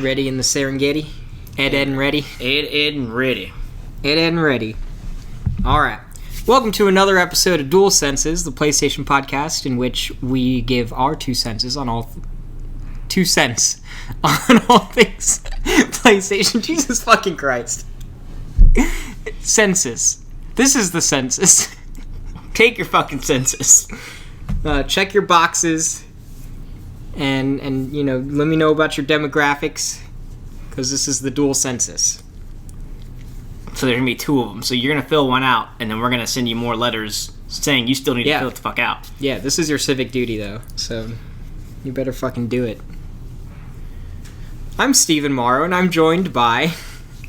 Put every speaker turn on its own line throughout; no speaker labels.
Ready in the Serengeti? Ed and ready?
Ed and ready.
Ed and ready. Alright. Welcome to another episode of Dual Senses, the PlayStation podcast, in which we give our 2 cents on all... 2 cents on all things PlayStation. Jesus fucking Christ. Census. This is the census.
Take your fucking census.
Check your boxes. And you know, let me know about your demographics, because this is the dual census.
So there's going to be 2 of them. So you're going to fill one out, and then we're going to send you more letters saying you still need to fill it the fuck out.
Yeah, this is your civic duty, though, so you better fucking do it. I'm Stephen Morrow, and I'm joined by...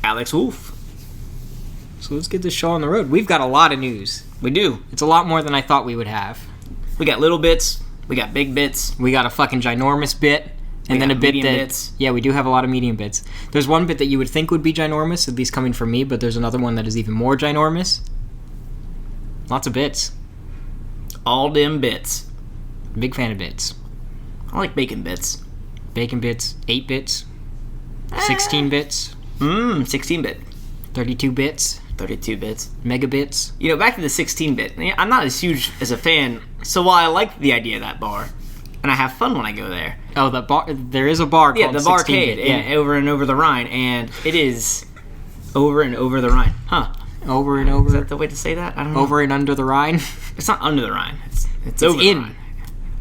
Alex Wolf.
So let's get this show on the road. We've got a lot of news.
We do.
It's a lot more than I thought we would have.
We got little bits. We got big bits.
We got a fucking ginormous bit. And then a bit that...
bits.
Yeah, we do have a lot of medium bits. There's one bit that you would think would be ginormous, at least coming from me, but there's another one that is even more ginormous. Lots of bits.
All them bits.
Big fan of bits.
I like bacon bits.
Bacon bits, 8 bits, 16 bits.
16-bit.
32 bits.
32 bits.
Megabits.
You know, back to the 16-bit. I'm not as huge as a fan, so while I like the idea of that bar, and I have fun when I go there.
Oh, the bar. There is a bar called
the barcade, over and over the Rhine, and it is over and over the Rhine. Huh.
Over and over.
Is that the way to say that? I don't know.
Over and under the Rhine?
It's not under the Rhine. It's over
in.
the Rhine.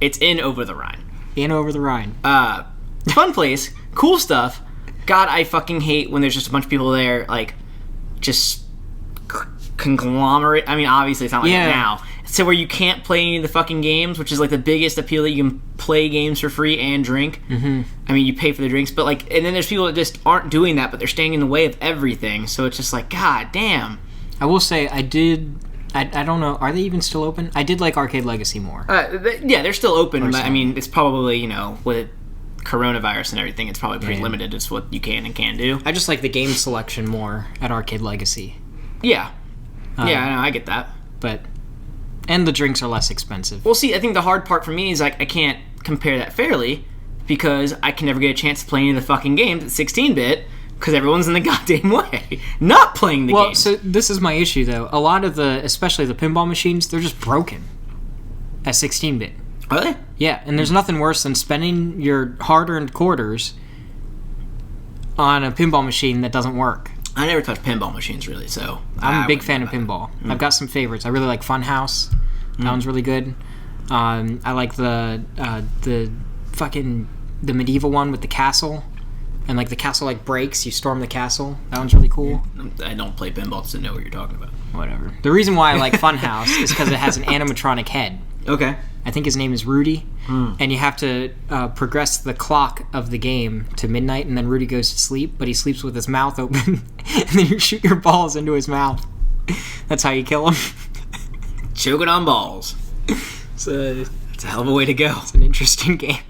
It's in over the Rhine.
In over the Rhine.
Fun place. Cool stuff. God, I fucking hate when there's just a bunch of people there, like, just conglomerate. I mean, obviously it's not like that now. So where you can't play any of the fucking games, which is like the biggest appeal, that you can play games for free and drink. Mm-hmm. I mean, you pay for the drinks, but like, and then there's people that just aren't doing that, but they're standing in the way of everything. So it's just like, god damn.
I will say, I don't know, are they even still open? I did like Arcade Legacy more.
Yeah, they're still open, but I mean, it's probably, you know, with coronavirus and everything, it's probably pretty limited as what you can and can't do.
I just like the game selection more at Arcade Legacy.
Yeah. Yeah, I know, I get that.
But... And the drinks are less expensive.
Well, see, I think the hard part for me is, like, I can't compare that fairly because I can never get a chance to play any of the fucking games at 16-bit because everyone's in the goddamn way, not playing the game.
Well, so this is my issue, though. A lot of the, especially the pinball machines, they're just broken at 16-bit.
Are they?
Yeah, and there's nothing worse than spending your hard-earned quarters on a pinball machine that doesn't work.
I never touched pinball machines, really, so...
I'm a big fan of pinball. I've got some favorites. I really like Funhouse. That one's really good. I like the medieval one with the castle. And, like, the castle, like, breaks. You storm the castle. That one's really cool.
I don't play pinball to know what you're talking about.
Whatever. The reason why I like Funhouse is because it has an animatronic head.
Okay.
I think his name is Rudy. And you have to progress the clock of the game to midnight, and then Rudy goes to sleep, but he sleeps with his mouth open, and then you shoot your balls into his mouth. That's how you kill him.
Choking on balls. It's a hell of a way to go.
It's an interesting game.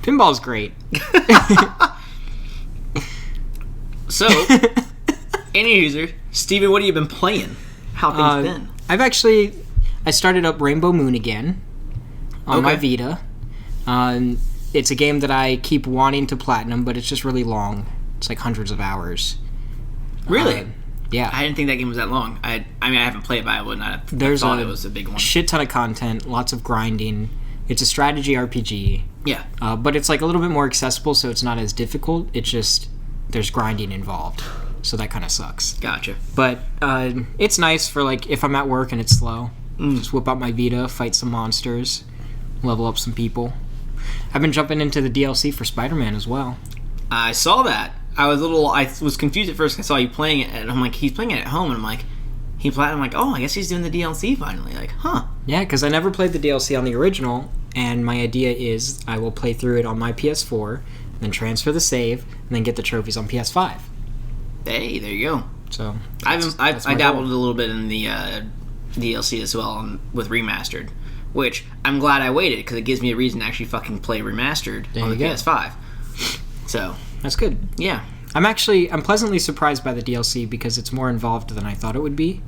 Pinball's great.
So, any user, Steven, what have you been playing? How have things been?
I started up Rainbow Moon again on my Vita. It's a game that I keep wanting to platinum, but it's just really long. It's like hundreds of hours.
Really?
Yeah.
I didn't think that game was that long. I mean, I haven't played it, but I would not have thought it was a big one.
Shit ton of content, lots of grinding. It's a strategy RPG.
Yeah.
But it's like a little bit more accessible, so it's not as difficult. It's just, there's grinding involved. So that kind of sucks.
Gotcha.
But it's nice for, like, if I'm at work and it's slow. Just whip out my Vita, fight some monsters, level up some people. I've been jumping into the DLC for Spider-Man as well.
I saw that. I was confused at first. I saw you playing it, and I'm like, he's playing it at home, and I'm like, I'm like, oh, I guess he's doing the DLC finally. Like, huh?
Yeah, because I never played the DLC on the original, and my idea is I will play through it on my PS4, then transfer the save, and then get the trophies on PS5.
Hey, there you go.
So
I dabbled a little bit in the DLC as well with Remastered, which I'm glad I waited because it gives me a reason to actually fucking play Remastered on the PS5. So
that's good.
Yeah,
I'm pleasantly surprised by the DLC because it's more involved than I thought it would be.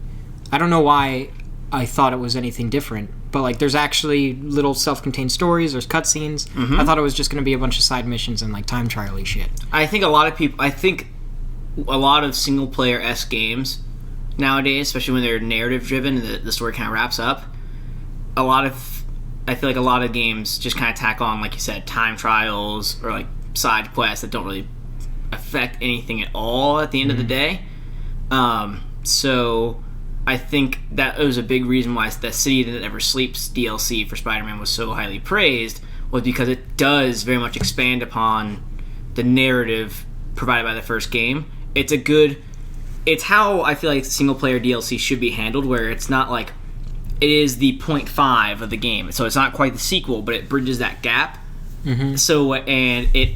I don't know why I thought it was anything different. But, like, there's actually little self-contained stories, there's cutscenes.
Mm-hmm.
I thought it was just going to be a bunch of side missions and, like, time trial-y shit.
I think a lot of single-player-esque games nowadays, especially when they're narrative-driven and the story kind of wraps up, I feel like a lot of games just kind of tack on, like you said, time trials or, like, side quests that don't really affect anything at all at the end of the day. So I think that was a big reason why the City That Never Sleeps DLC for Spider-Man was so highly praised, was because it does very much expand upon the narrative provided by the first game. It's how I feel like single-player DLC should be handled, where it's not like it is the 0.5 of the game, so it's not quite the sequel, but it bridges that gap. Mm-hmm. So, and it,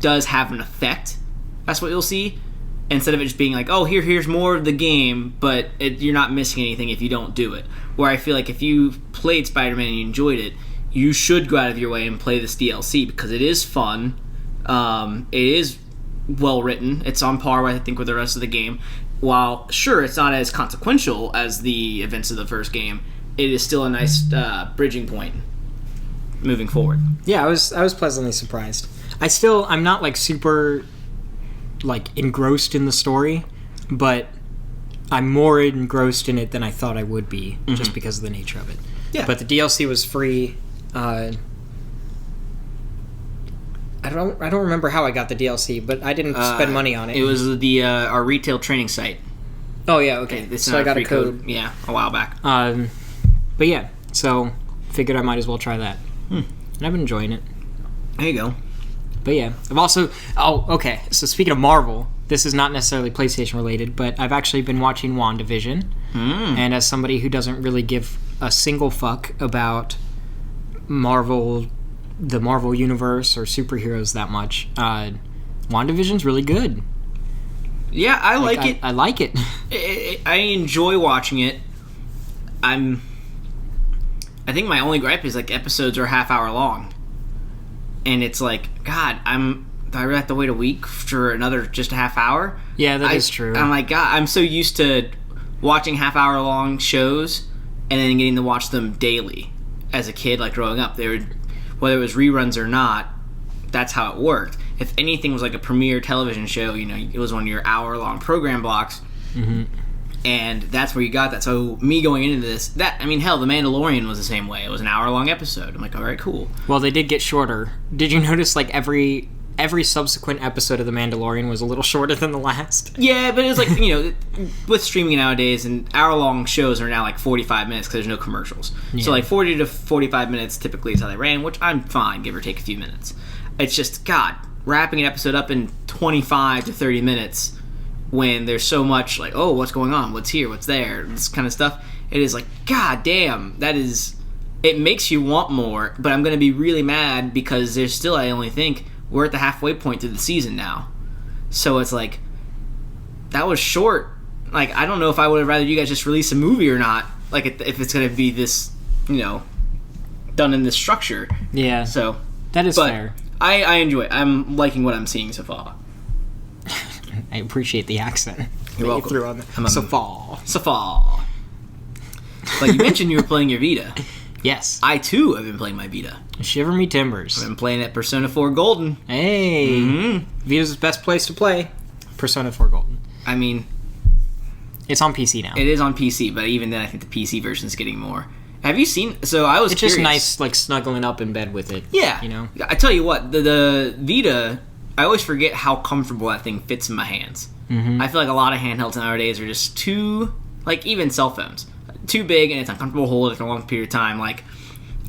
does have an effect. That's what you'll see. Instead of it just being like, oh, here's more of the game, but you're not missing anything if you don't do it. Where I feel like if you played Spider-Man and you enjoyed it, you should go out of your way and play this DLC, because it is fun. It is well written. It's on par, I think, with the rest of the game. While, sure, it's not as consequential as the events of the first game, it is still a nice bridging point moving forward.
Yeah, I was pleasantly surprised. I'm not, like, super, like, engrossed in the story, but I'm more engrossed in it than I thought I would be, just because of the nature of it. Yeah. But the DLC was free. I don't remember how I got the DLC, but I didn't spend money on it.
It was our retail training site.
Oh yeah, okay. So I got a code.
Yeah, a while back.
But yeah, so figured I might as well try that. And I've been enjoying it.
There you go.
But yeah, I've also... Oh, okay. So speaking of Marvel, this is not necessarily PlayStation related, but I've actually been watching WandaVision. And as somebody who doesn't really give a single fuck about Marvel, the Marvel universe or superheroes that much, WandaVision's really good.
Yeah, I like it.
I like it.
I enjoy watching it. I think my only gripe is, like, episodes are half hour long. And it's like, God, do I really have to wait a week for another just a half hour?
Yeah, that is true.
I'm like, God, I'm so used to watching half hour long shows and then getting to watch them daily as a kid, like growing up. Whether it was reruns or not, that's how it worked. If anything was like a premiere television show, it was one of your hour long program blocks. Mm-hmm. And that's where you got that. So me going into this, hell, The Mandalorian was the same way. It was an hour-long episode. I'm like, all right, cool.
Well, they did get shorter. Did you notice, like, every subsequent episode of The Mandalorian was a little shorter than the last?
Yeah, but it was like, with streaming nowadays, and hour-long shows are now like 45 minutes because there's no commercials. Yeah. So like 40 to 45 minutes typically is how they ran, which I'm fine, give or take a few minutes. It's just, God, wrapping an episode up in 25 to 30 minutes... when there's so much, like, oh, what's going on? What's here? What's there? This kind of stuff. It is like, God damn, it makes you want more, but I'm going to be really mad because there's still, I only think, we're at the halfway point through the season now. So it's like, that was short. Like, I don't know if I would have rather you guys just release a movie or not, like, if it's going to be this, done in this structure.
Yeah.
So.
That is fair.
I enjoy it. I'm liking what I'm seeing so far.
I appreciate the accent.
You're welcome.
You threw on the so
far. Like you mentioned, you were playing your Vita.
Yes.
I too have been playing my Vita.
Shiver me timbers.
I've been playing at Persona 4 Golden.
Hey. Mm-hmm. Vita's the best place to play Persona 4 Golden.
I mean,
it's on PC now.
It is on PC, but even then, I think the PC version is getting more. Have you seen? So I was.
It's
curious.
Just nice, like snuggling up in bed with it.
Yeah. I tell you what, the Vita. I always forget how comfortable that thing fits in my hands. Mm-hmm. I feel like a lot of handhelds nowadays are just too, like even cell phones, too big and it's uncomfortable to hold it for a long period of time. Like,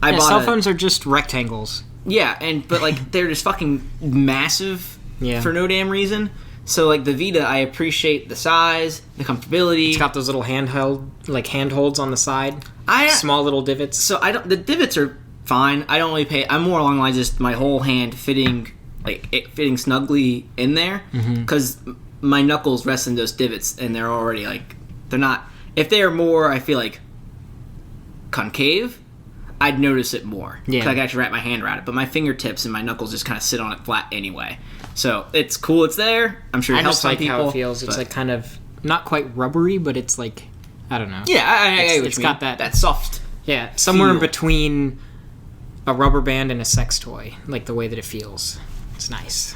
cell phones are just rectangles.
Yeah, but like they're just fucking massive for no damn reason. So like the Vita, I appreciate the size, the comfortability.
It's got those little handholds on the side. Small little divots.
So the divots are fine. I don't really pay. I'm more along the lines of just my whole hand fitting. Like, it fitting snugly in there, because my knuckles rest in those divots, and they're already, like, they're not... If they are more, I feel like, concave, I'd notice it more. Yeah. Because I can actually wrap my hand around it, but my fingertips and my knuckles just kind of sit on it flat anyway. So, it's cool it's there. I'm sure it helps some people.
I just like how it feels. It's, like, kind of, not quite rubbery, but it's, like... I don't know.
Yeah,
It's got
that soft.
Yeah, somewhere in
feel.
between a rubber band and a sex toy, like the way that it feels. It's nice.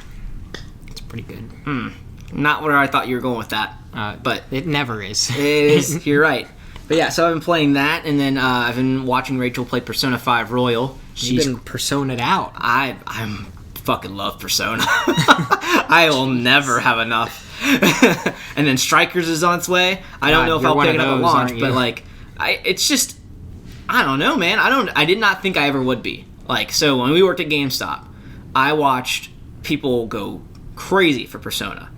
It's pretty good.
Not where I thought you were going with that, but
it never is.
it is. You're right. But yeah, so I've been playing that, and then I've been watching Rachel play Persona 5 Royal.
She's been Persona'd out.
I'm fucking love Persona. I will never have enough. And then Strikers is on its way. I don't know if I'll pick it up at launch, but like, it's just, I don't know, man. I did not think I ever would be. Like, so when we worked at GameStop, I watched people go crazy for Persona.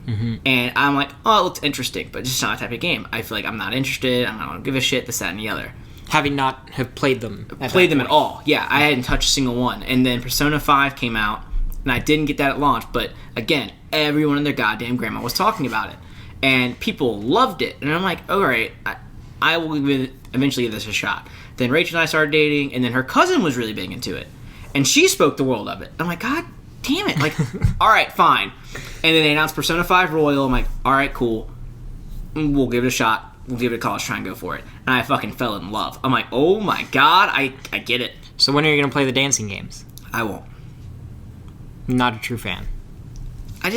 And I'm like, oh, it looks interesting, but it's just not a type of game. I feel like I'm not interested. I'm not going to give a shit, this, that, and the other.
Having not have played them
At all. Yeah, I hadn't touched a single one. And then Persona 5 came out, and I didn't get that at launch, but again, everyone and their goddamn grandma was talking about it. And people loved it. And I'm like, all right, I will eventually give this a shot. Then Rachel and I started dating, and then her cousin was really big into it. And she spoke the world of it. I'm like, God damn it. Like, all right, fine. And then they announced Persona 5 Royal. I'm like, all right, cool. We'll give it a shot. We'll give it a college try and go for it. And I fucking fell in love. I'm like, oh my God, I get it.
So when are you going to play the dancing games?
I won't.
Not a true fan.
I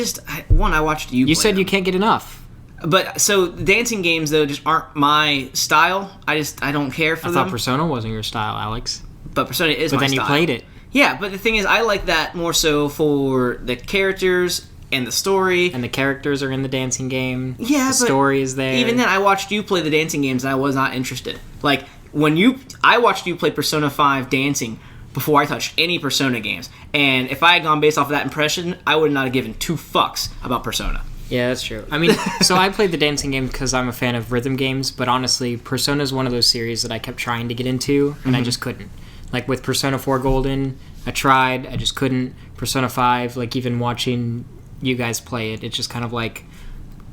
watched you play
You said
them.
you can't get enough.
But, so, dancing games, though, just aren't my style. I don't care for them.
I thought Persona wasn't your style, Alex.
But Persona is my style.
But then you played it.
Yeah, but the thing is, I like that more so for the characters and the story.
And the characters are in the dancing game.
Yeah,
the story is there.
Even then, I watched you play the dancing games, and I was not interested. Like, I watched you play Persona 5 dancing before I touched any Persona games. And if I had gone based off of that impression, I would not have given two fucks about Persona.
Yeah, that's true. I mean, so I played the dancing game because I'm a fan of rhythm games, but honestly, Persona is one of those series that I kept trying to get into, and I just couldn't. Like with Persona 4 Golden, I tried, I just couldn't. Persona 5, like even watching you guys play it, it's just kind of like,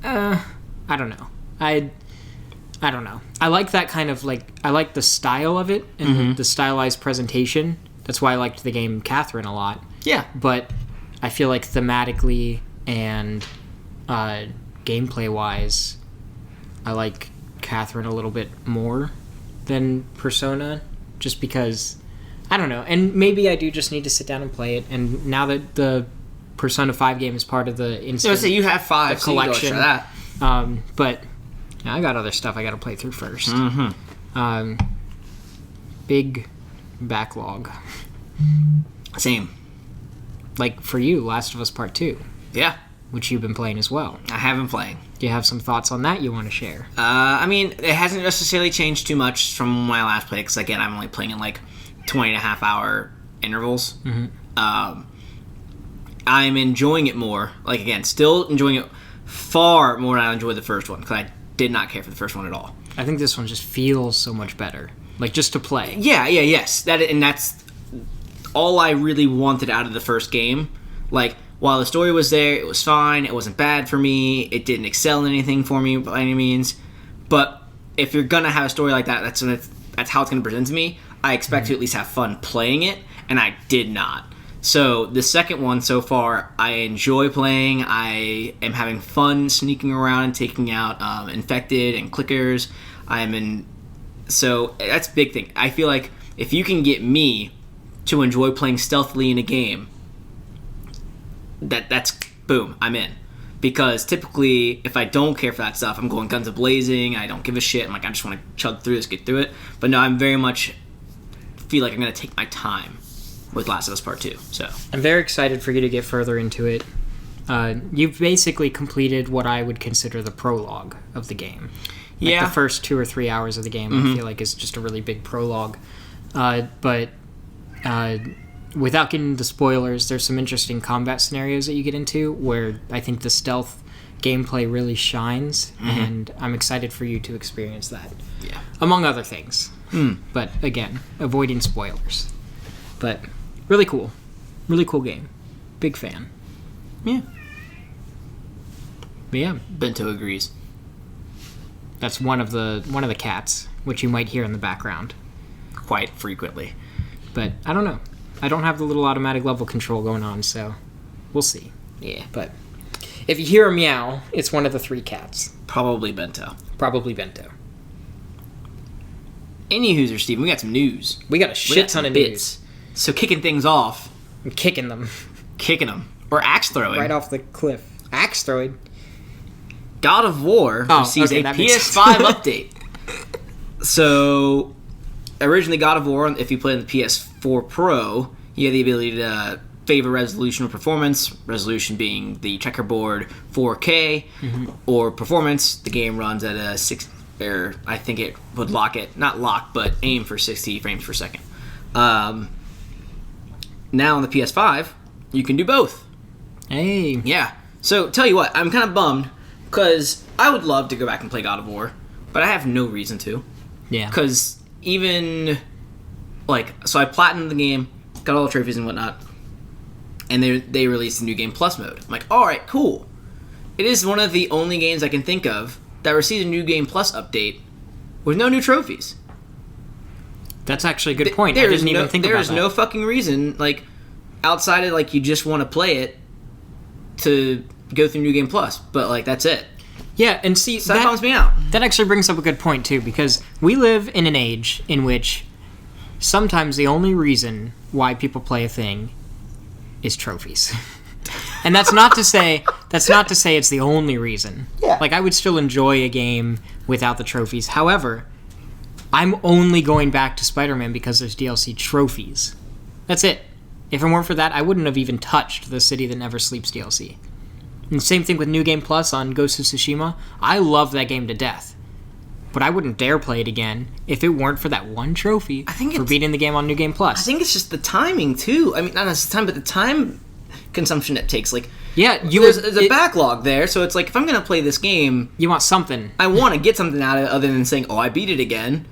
I don't know. I don't know. I like that kind of like, I like the style of it and the stylized presentation. That's why I liked the game Catherine a lot.
Yeah.
But I feel like thematically and gameplay-wise, I like Catherine a little bit more than Persona, just because, I don't know, and maybe I do just need to sit down and play it, and now that the Persona 5 game is part of the instant
So you have 5
collection,
so you go that.
But yeah, I got other stuff I got to play through first. Big backlog.
Same.
Like for you, Last of Us Part 2.
Yeah.
Which you've been playing as well.
I have been playing.
Do you have some thoughts on that you want to share?
I mean, it hasn't necessarily changed too much from when I last played, because again, I'm only playing in like 20.5-hour intervals. I'm enjoying it more. Like, again, still enjoying it far more than I enjoyed the first one, because I did not care for the first one at all.
I think this one just feels so much better. Like, just to play.
Yes. That's all I really wanted out of the first game. Like, while the story was there, it was fine. It wasn't bad for me. It didn't excel in anything for me by any means. But if you're going to have a story like that, that's how it's going to present to me. I expect to at least have fun playing it, and I did not. So the second one so far, I enjoy playing. I am having fun sneaking around and taking out infected and clickers. So that's a big thing. I feel like if you can get me to enjoy playing stealthily in a game, that's boom, I'm in. Because typically, if I don't care for that stuff, I'm going guns a-blazing, I don't give a shit, I'm like, I just want to chug through this, get through it. But no, I'm very much feel like I'm going to take my time with Last of Us Part 2. So
I'm very excited for you to get further into it. You've basically completed what I would consider the prologue of the game. Like the first 2 or 3 hours of the game, I feel like is just a really big prologue. But without getting into spoilers, there's some interesting combat scenarios that you get into where I think the stealth gameplay really shines, and I'm excited for you to experience that.
Yeah.
Among other things. But again, avoiding spoilers. But really cool. Really cool game. Big fan.
Yeah.
But yeah.
Bento agrees.
That's one of the cats, which you might hear in the background.
Quite frequently.
But I don't know. I don't have the little automatic level control going on, so we'll see.
Yeah.
But if you hear a meow, it's one of the 3 cats.
Probably Bento.
Probably Bento.
Anywho, Steven, we got some news.
We got a shit ton of news.
So kicking things off.
I'm kicking them.
Or axe throwing.
Right off the cliff. Axe throwing.
God of War receives a PS5 update. So, originally God of War, if you play on the PS4 Pro, you have the ability to favor resolution or performance. Resolution being the checkerboard 4K, or performance, the game runs at a 60, or I think it would not lock, but aim for 60 frames per second. Now on the PS5, you can do both.
Hey.
Yeah. So, tell you what, I'm kind of bummed, because I would love to go back and play God of War, but I have no reason to.
Yeah.
Because even, so I platinumed the game, got all the trophies and whatnot, and they released a New Game Plus mode. I'm like, alright, cool. It is one of the only games I can think of that received a New Game Plus update with no new trophies.
That's actually a good point. I didn't even think about that.
There is no fucking reason, outside of, you just want to play it to go through New Game Plus, but, that's it.
Yeah, and see,
so that bums me out.
That actually brings up a good point, too, because we live in an age in which sometimes the only reason why people play a thing is trophies. And that's not to say it's the only reason.
Yeah.
I would still enjoy a game without the trophies. However, I'm only going back to Spider-Man because there's DLC trophies. That's it. If it weren't for that, I wouldn't have even touched the City That Never Sleeps DLC. And same thing with New Game Plus on Ghost of Tsushima. I love that game to death. But I wouldn't dare play it again if it weren't for that one trophy for beating the game on New Game Plus.
I think it's just the timing, too. I mean, not necessarily time, but the time consumption it takes. There's a backlog there, so it's if I'm going to play this game...
You want something.
I want to get something out of it other than saying, oh, I beat it again.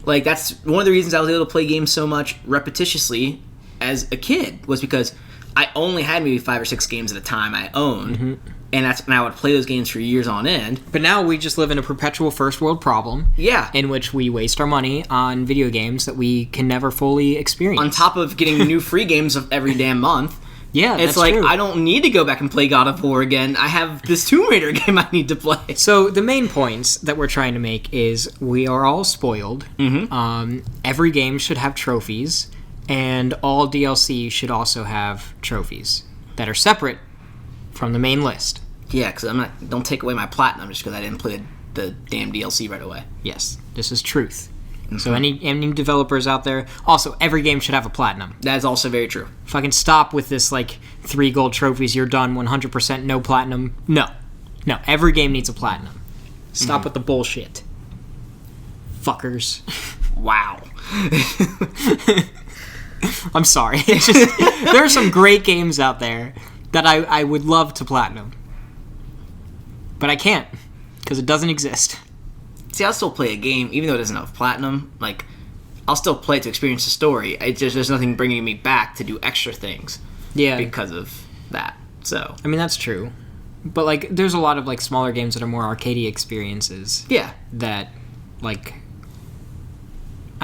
That's one of the reasons I was able to play games so much repetitiously as a kid, was because I only had maybe 5 or 6 games at a time I owned, and I would play those games for years on end.
But now we just live in a perpetual first world problem, in which we waste our money on video games that we can never fully experience.
On top of getting new free games of every damn month.
Yeah,
it's
true.
I don't need to go back and play God of War again. I have this Tomb Raider game I need to play.
So the main points that we're trying to make is we are all spoiled. Every game should have trophies. And all DLC should also have trophies that are separate from the main list.
Yeah, because don't take away my platinum just because I didn't play the damn DLC right away.
Yes, this is truth. So any developers out there, also every game should have a platinum.
That is also very true.
Fucking stop with this 3 gold trophies, you're done, 100% no platinum. No, every game needs a platinum. Stop with the bullshit. Fuckers.
Wow.
I'm sorry. It's just, there are some great games out there that I would love to platinum. But I can't, because it doesn't exist.
See, I'll still play a game, even though it doesn't have platinum. I'll still play it to experience the story. There's nothing bringing me back to do extra things.
Yeah.
Because of that. So.
I mean, that's true. But, there's a lot of, smaller games that are more arcadey experiences.
Yeah.
That, I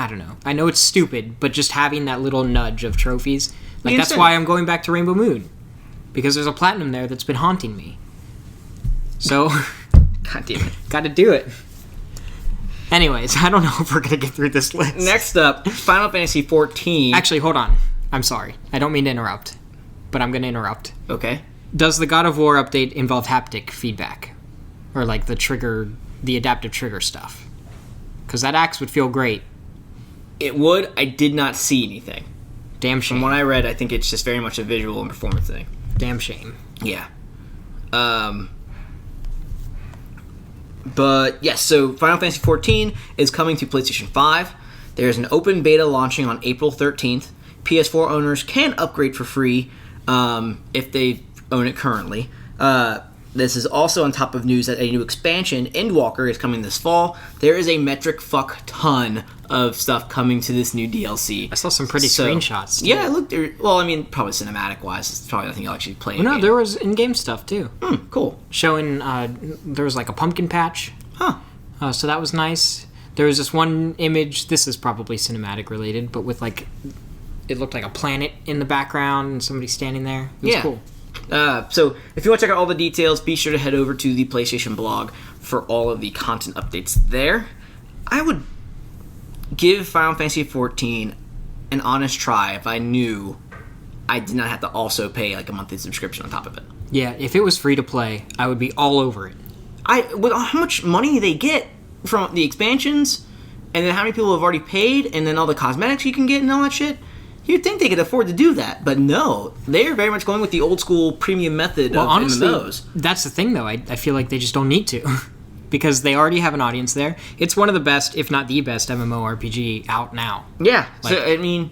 don't know. I know it's stupid, but just having that little nudge of trophies, that's why I'm going back to Rainbow Moon. Because there's a platinum there that's been haunting me. So,
God damn it.
Gotta do it. Anyways, I don't know if we're gonna get through this list.
Next up, Final Fantasy XIV.
Actually, hold on. I'm sorry. I don't mean to interrupt, but I'm gonna interrupt.
Okay.
Does the God of War update involve haptic feedback? Or, the adaptive trigger stuff? Because that axe would feel great.
It would. I did not see anything.
Damn shame.
From what I read, I think it's just very much a visual and performance thing.
Damn shame.
Yeah. But, yes, so Final Fantasy XIV is coming to PlayStation 5. There's an open beta launching on April 13th. PS4 owners can upgrade for free if they own it currently. This is also on top of news that a new expansion, Endwalker, is coming this fall. There is a metric fuck ton of stuff coming to this new DLC.
I saw some pretty screenshots, too.
Yeah, it looked... Well, I mean, probably cinematic-wise, it's probably nothing you'll actually play.
No, there was in-game stuff, too.
Cool.
Showing... there was, a pumpkin patch.
Huh.
So that was nice. There was this one image... This is probably cinematic-related, but with, it looked like a planet in the background and somebody standing there. It was cool.
So, if you want to check out all the details, be sure to head over to the PlayStation blog for all of the content updates there. I would give Final Fantasy 14 an honest try if I knew I did not have to also pay like a monthly subscription on top of it.
Yeah, if it was free to play, I would be all over it.
With how much money they get from the expansions, and then how many people have already paid, and then all the cosmetics you can get and all that shit, you'd think they could afford to do that. But no, they're very much going with the old school premium method of
honestly,
MMOs.
That's the thing, though. I feel like they just don't need to. Because they already have an audience there. It's one of the best, if not the best, MMORPG out now.
Yeah, so I mean,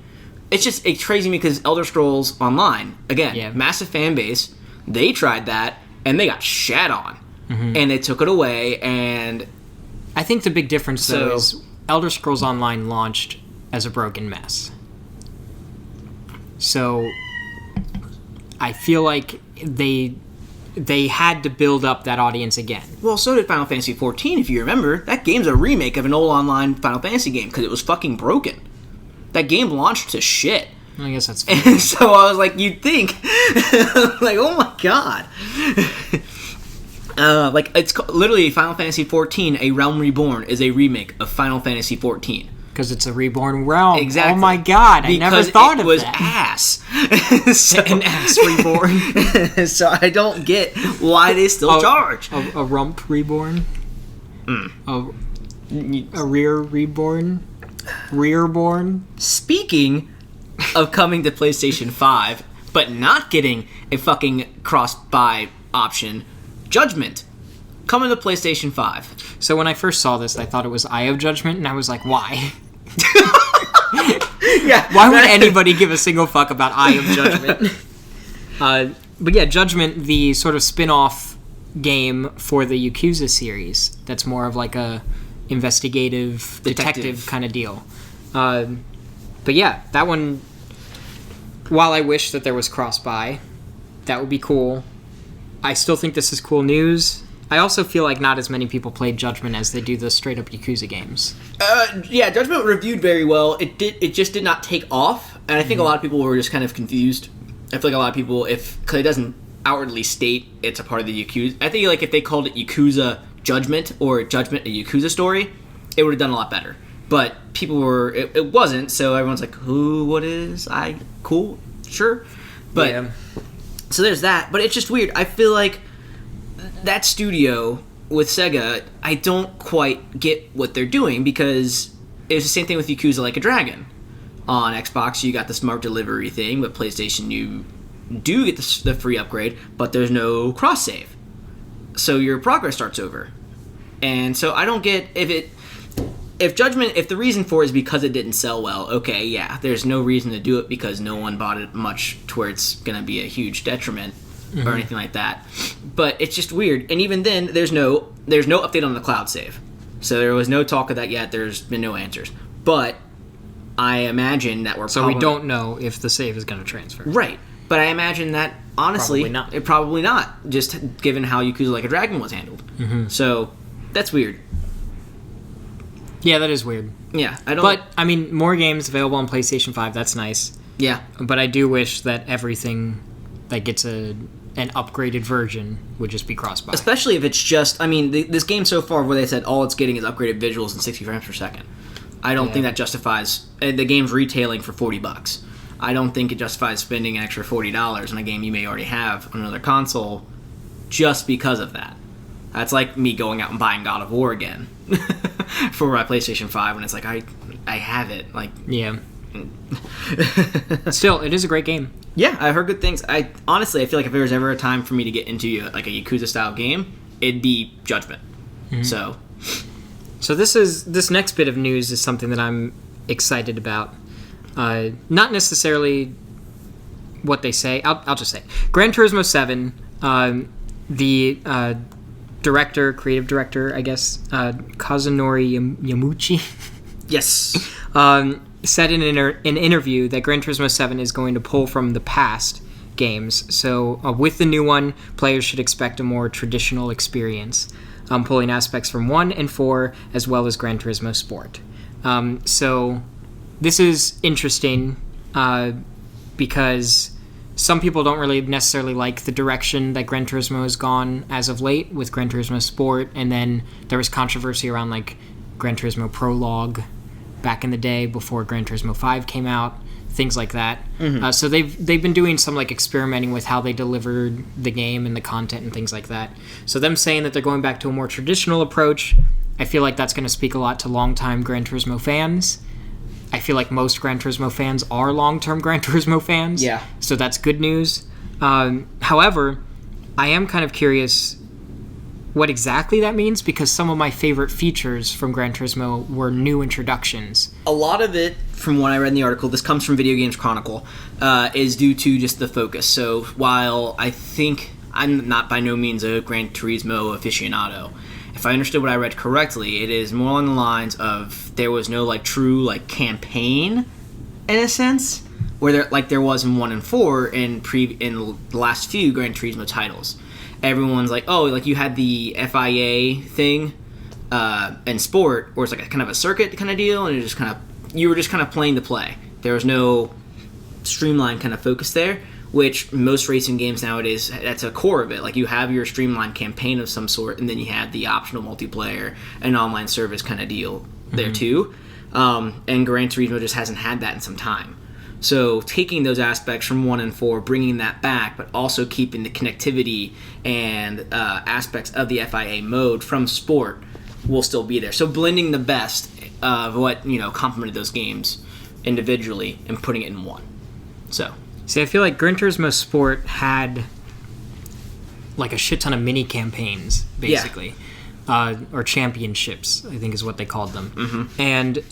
it's crazy because Elder Scrolls Online, again, massive fan base, they tried that, and they got shat on. Mm-hmm. And they took it away, and...
I think the big difference, though, is Elder Scrolls Online launched as a broken mess. So, I feel like they had to build up that audience again.
Well, so did Final Fantasy XIV, if you remember. That game's a remake of an old online Final Fantasy game, because it was fucking broken. That game launched to shit.
I guess that's fair.
And so I was like, you'd think, like, oh my god. Like, it's literally Final Fantasy XIV, A Realm Reborn, is a remake of Final Fantasy XIV.
Because it's a reborn realm.
Exactly.
Oh my god, I never thought of that.
Because it was ass.
So, an ass reborn.
So I don't get why they still charge.
A rump reborn? A rear reborn? Rearborn?
Speaking of coming to PlayStation 5, but not getting a fucking cross-buy option, Judgment, coming to PlayStation 5.
So when I first saw this, I thought it was Eye of Judgment, and I was like, why?
Yeah.
Why would anybody give a single fuck about Eye of Judgment? But yeah, Judgment, the sort of spin-off game for the Yakuza series, that's more of like a investigative detective kind of deal. But yeah, that one, while I wish that there was cross-buy, that would be cool. I still think this is cool news. I also feel like not as many people played Judgment as they do the straight-up Yakuza games.
Yeah, Judgment reviewed very well. It just did not take off, and I think a lot of people were just kind of confused. I feel like a lot of people, because it doesn't outwardly state it's a part of the Yakuza. I think like if they called it Yakuza Judgment or Judgment a Yakuza story, it would have done a lot better. But people were, it wasn't, so everyone's like, who, what is, cool, sure. But, yeah. So there's that, but it's just weird. I feel like that studio with Sega, I don't quite get what they're doing, because it's the same thing with Yakuza Like a Dragon. On Xbox, you got the smart delivery thing, but PlayStation, you do get the free upgrade, but there's no cross-save. So your progress starts over. And so I don't get, if Judgment, if the reason for it is because it didn't sell well, okay, yeah, there's no reason to do it because no one bought it much to where it's going to be a huge detriment or anything like that. But it's just weird. And even then, there's no update on the cloud save. So there was no talk of that yet. There's been no answers. But I imagine that
we don't know if the save is going to transfer.
Right. But I imagine that, honestly, probably not, just given how Yakuza Like a Dragon was handled. Mm-hmm. So that's weird.
Yeah, that is weird.
Yeah, I don't...
But, I mean, more games available on PlayStation 5, that's nice.
Yeah.
But I do wish that everything that gets an upgraded version would just be cross-buy.
Especially if it's just... I mean, this game so far, where they said all it's getting is upgraded visuals and 60 frames per second. I don't think that justifies... The game's retailing for $40. I don't think it justifies spending an extra $40 on a game you may already have on another console just because of that. That's like me going out and buying God of War again for my PlayStation 5 when it's like, I have it. Like,
yeah. Still, it is a great game.
Yeah, I've heard good things. Honestly, I feel like if there was ever a time for me to get into a Yakuza-style game, it'd be Judgment. Mm-hmm. So
this next bit of news is something that I'm excited about. Not necessarily what they say. I'll just say Gran Turismo 7. The creative director, I guess, Kazunori Yamuchi.
Yes.
Said in an interview that Gran Turismo 7 is going to pull from the past games. So with the new one, players should expect a more traditional experience, pulling aspects from 1 and 4 as well as Gran Turismo Sport. So this is interesting because some people don't really necessarily like the direction that Gran Turismo has gone as of late with Gran Turismo Sport, and then there was controversy around like Gran Turismo Prologue back in the day before Gran Turismo 5 came out, things like that.
Mm-hmm.
So they've been doing some like experimenting with how they delivered the game and the content and things like that. So them saying that they're going back to a more traditional approach, I feel like that's going to speak a lot to longtime Gran Turismo fans. I feel like most Gran Turismo fans are long-term Gran Turismo fans.
Yeah.
So that's good news. However, I am kind of curious what exactly that means, because some of my favorite features from Gran Turismo were new introductions.
A lot of it, from what I read in the article, this comes from Video Games Chronicle, is due to just the focus. So while I think I'm not by no means a Gran Turismo aficionado, if I understood what I read correctly, it is more along the lines of there was no like true like campaign, in a sense, where there was in 1 and 4 in the last few Gran Turismo titles. Everyone's like, oh, like you had the FIA thing and sport, where it's like a kind of a circuit kind of deal, and you were just kind of playing to play. There was no streamlined kind of focus there, which most racing games nowadays, that's a core of it. Like you have your streamlined campaign of some sort, and then you have the optional multiplayer and online service kind of deal there too. And Gran Turismo just hasn't had that in some time. So taking those aspects from 1 and 4, bringing that back, but also keeping the connectivity and aspects of the FIA mode from sport will still be there. So blending the best of what complemented those games individually and putting it in one. So,
see, I feel like Gran Turismo Sport had like a shit ton of mini campaigns, basically.
Yeah.
Or championships, I think is what they called them.
Mm-hmm.
And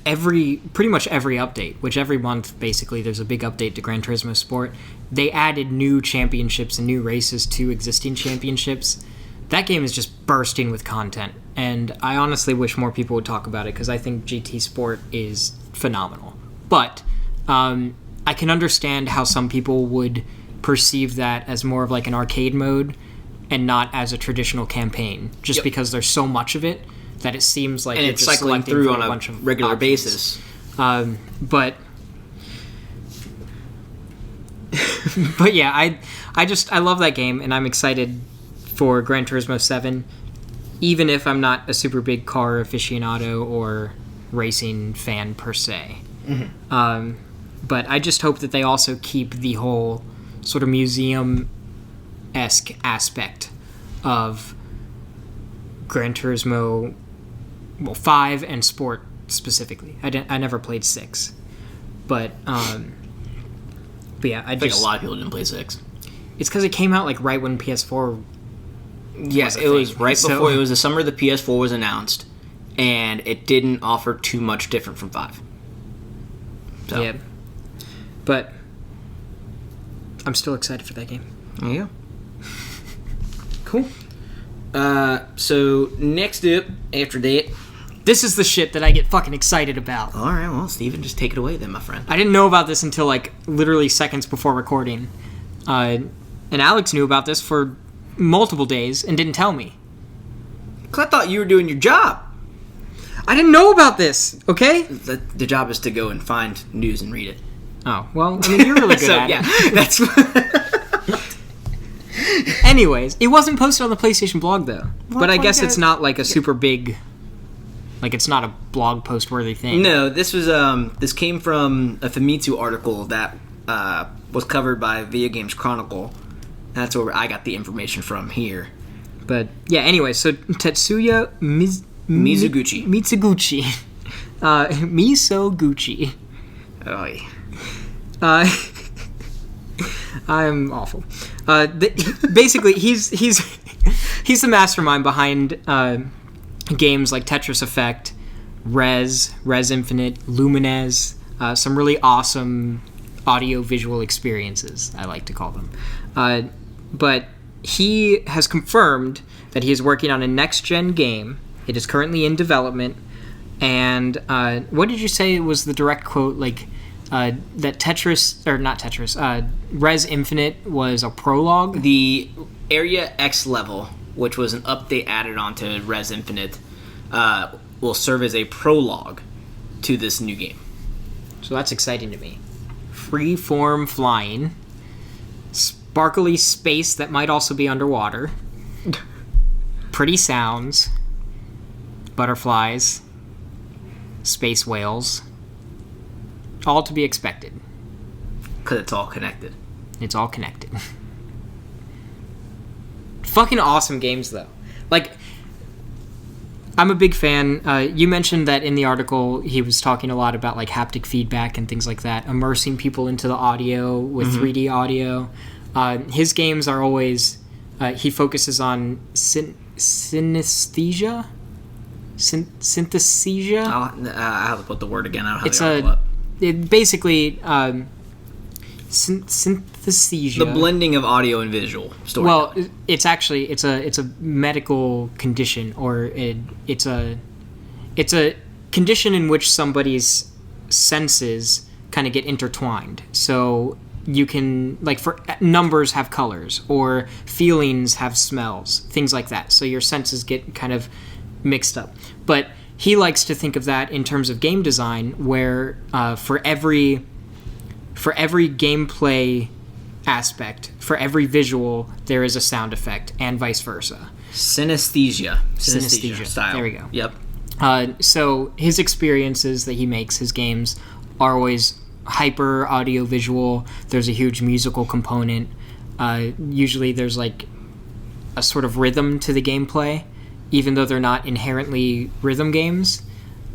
pretty much every update, which every month, basically, there's a big update to Gran Turismo Sport, they added new championships and new races to existing championships. That game is just bursting with content, and I honestly wish more people would talk about it, because I think GT Sport is phenomenal. But I can understand how some people would perceive that as more of like an arcade mode, and not as a traditional campaign, just because there's so much of it that it seems like
and
you're
it's
just
cycling
selecting
through
from
on a
bunch of
regular
options.
basis.
But yeah, I love that game, and I'm excited for Gran Turismo 7, even if I'm not a super big car aficionado or racing fan per se.
Mm-hmm.
But I just hope that they also keep the whole sort of museum-esque aspect of Gran Turismo 5 and Sport specifically. I never played 6. But yeah, I
think a lot of people didn't play 6.
It's because it came out like right when PS4
Yes, it was right before. It was the summer the PS4 was announced, and it didn't offer too much different from 5. So.
Yeah. But I'm still excited for that game.
There you go. Cool. So next up, after that,
this is the shit that I get fucking excited about.
All right, well, Steven, just take it away then, my friend.
I didn't know about this until like literally seconds before recording. And Alex knew about this for multiple days and didn't tell me.
'Cause I thought you were doing your job.
I didn't know about this, okay?
The job is to go and find news and read it.
Oh, well, I mean, you're really good at it.
That's...
Anyways, it wasn't posted on the PlayStation blog, though. But I guess it's not like a super big... Like, it's not a blog post-worthy thing.
No, this was this came from a Famitsu article that was covered by Video Games Chronicle. That's where I got the information from here.
But, yeah, anyway, so Tetsuya
Mizuguchi.
Mitsuguchi. Misoguchi.
Oy.
I'm awful. Basically, he's the mastermind behind games like Tetris Effect, Rez Infinite, Lumines, some really awesome audio-visual experiences, I like to call them. But he has confirmed that he is working on a next-gen game. It is currently in development. And what did you say was the direct quote? Like, that Tetris, or not Tetris, Rez Infinite was a prologue?
The Area X level, which was an update added onto Rez Infinite, will serve as a prologue to this new game.
So that's exciting to me. Free-form flying, sparkly space that might also be underwater, pretty sounds, butterflies, space whales. all to be expected.
Because it's all connected.
It's all connected. Fucking awesome games, though. Like, I'm a big fan. You mentioned that in the article he was talking a lot about like haptic feedback and things like that, immersing people into the audio with 3D audio. His games are always... he focuses on synesthesia? Synthesia?
I have to put the word again. I don't have the article up.
Basically... synesthesia.
The blending of audio and visual story.
Well, it's actually it's a medical condition, or it's a condition in which somebody's senses kind of get intertwined. So you can, like, for numbers have colors, or feelings have smells, things like that. So your senses get kind of mixed up. But he likes to think of that in terms of game design, where for every gameplay aspect, for every visual, there is a sound effect, and vice versa.
Synesthesia style.
There we go.
Yep.
So his experiences that he makes, his games, are always hyper audio visual. There's a huge musical component. Usually there's like a sort of rhythm to the gameplay, even though they're not inherently rhythm games.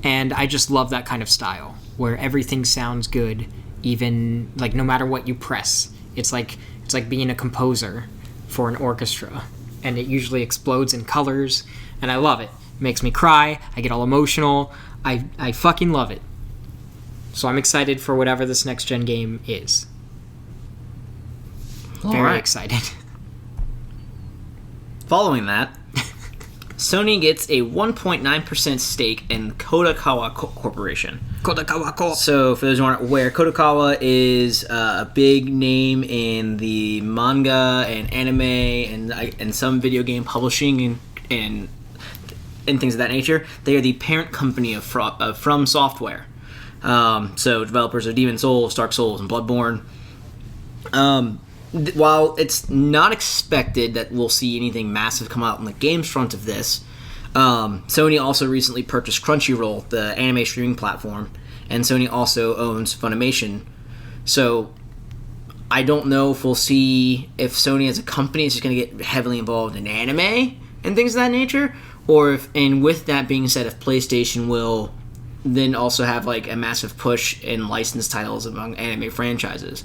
And I just love that kind of style, where everything sounds good, even like no matter what you press. It's like being a composer for an orchestra, and it usually explodes in colors, and I love it. It makes me cry. I get all emotional. I fucking love it. So I'm excited for whatever this next gen game is. Very excited.
Following that, Sony gets a 1.9% stake in Kodakawa Corporation. So, for those who aren't aware, Kodakawa is a big name in the manga and anime and some video game publishing and things of that nature. They are the parent company of From Software. So, developers of Demon's Souls, Dark Souls, and Bloodborne. While it's not expected that we'll see anything massive come out on the games front of this, Sony also recently purchased Crunchyroll, the anime streaming platform, and Sony also owns Funimation. So I don't know if we'll see if Sony as a company is just going to get heavily involved in anime and things of that nature, or if, and with that being said, if PlayStation will then also have like a massive push in licensed titles among anime franchises.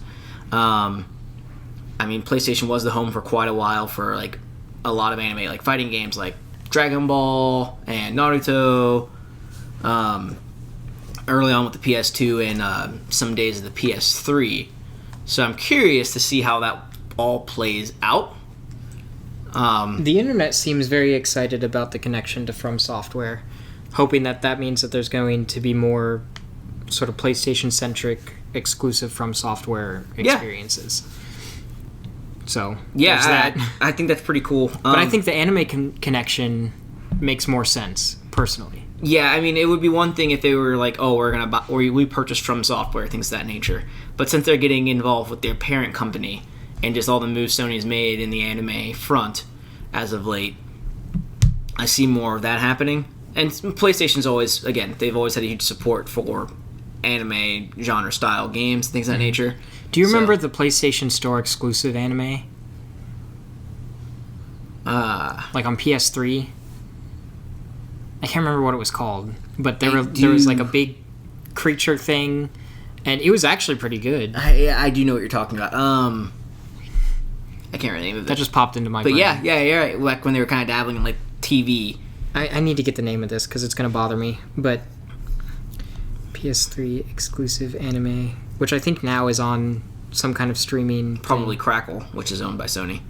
I mean, PlayStation was the home for quite a while for like a lot of anime, like fighting games like Dragon Ball and Naruto, early on with the PS2 and some days of the PS3. So I'm curious to see how that all plays out.
The internet seems very excited about the connection to From Software, hoping that means that there's going to be more sort of PlayStation-centric exclusive From Software experiences. Yeah. So
yeah, I think that's pretty cool.
But I think the anime connection makes more sense, personally.
Yeah, I mean, it would be one thing if they were like, oh, we're gonna buy, or we purchased From Software, things of that nature. But since they're getting involved with their parent company and just all the moves Sony's made in the anime front as of late, I see more of that happening. And PlayStation's always, again, they've always had a huge support for anime genre style games, things of that nature.
Do you remember the PlayStation Store exclusive anime? Like on PS3? I can't remember what it was called, but there was like a big creature thing, and it was actually pretty good.
I do know what you're talking about. I can't really name it.
That just popped into my brain.
But yeah, you're right. Like when they were kind of dabbling in like TV.
I need to get the name of this because it's going to bother me, but PS3 exclusive anime, which I think now is on some kind of streaming
Probably
thing.
Crackle, which is owned by Sony.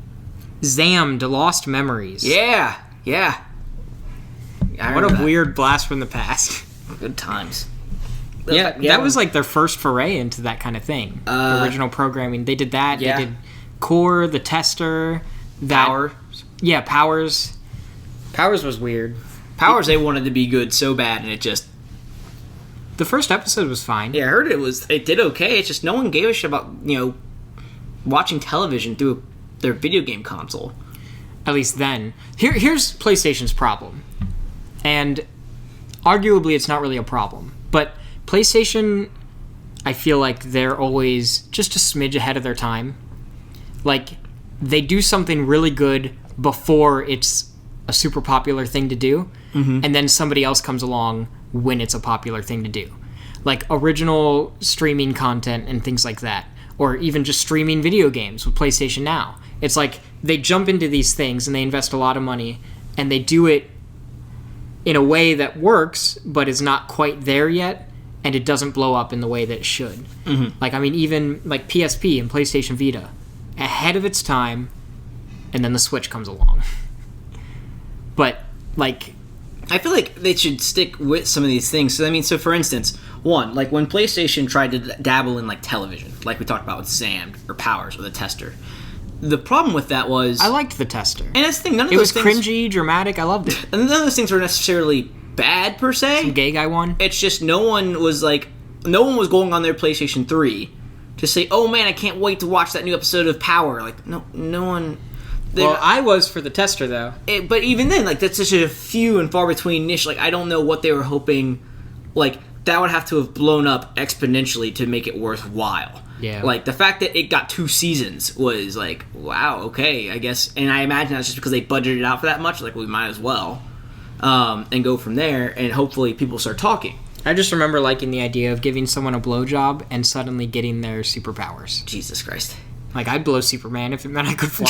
Zammed, Lost Memories.
Yeah.
What a weird blast from the past.
Good times.
Yeah, that was like their first foray into that kind of thing. Original programming. They did that.
Yeah.
They did Core, The Tester.
Powers.
Yeah, Powers. Powers was weird.
Powers, they wanted to be good so bad, and it just...
The first episode was fine.
Yeah, I heard it did okay. It's just no one gave a shit about, watching television through their video game console.
At least then. Here's PlayStation's problem. And arguably it's not really a problem. But PlayStation I feel like they're always just a smidge ahead of their time. Like, they do something really good before it's a super popular thing to do, and then somebody else comes along when it's a popular thing to do. Like, original streaming content and things like that. Or even just streaming video games with PlayStation Now. It's like, they jump into these things and they invest a lot of money, and they do it in a way that works, but is not quite there yet, and it doesn't blow up in the way that it should. Like, I mean, even like PSP and PlayStation Vita, ahead of its time, and then the Switch comes along. But, like,
I feel like they should stick with some of these things. So, I mean, so for instance, one, like when PlayStation tried to dabble in like television, like we talked about with Sam or Powers or the Tester, the problem with that was...
I liked the Tester.
And that's the thing, none of
it
those
was
things...
cringy, dramatic, I loved it.
And none of those things were necessarily bad, per se.
Some gay guy one.
It's just no one was going on their PlayStation 3 to say, oh man, I can't wait to watch that new episode of Power. Like, no one...
Well, I was for the Tester, though.
But even then, like, that's such a few and far between niche. Like, I don't know what they were hoping... Like, that would have to have blown up exponentially to make it worthwhile.
Yeah.
Like, the fact that it got 2 seasons was like, wow, okay, I guess. And I imagine that's just because they budgeted it out for that much. Like, well, we might as well. And go from there, and hopefully people start talking.
I just remember liking the idea of giving someone a blowjob and suddenly getting their superpowers.
Jesus Christ.
Like, I'd blow Superman if it meant I could fly.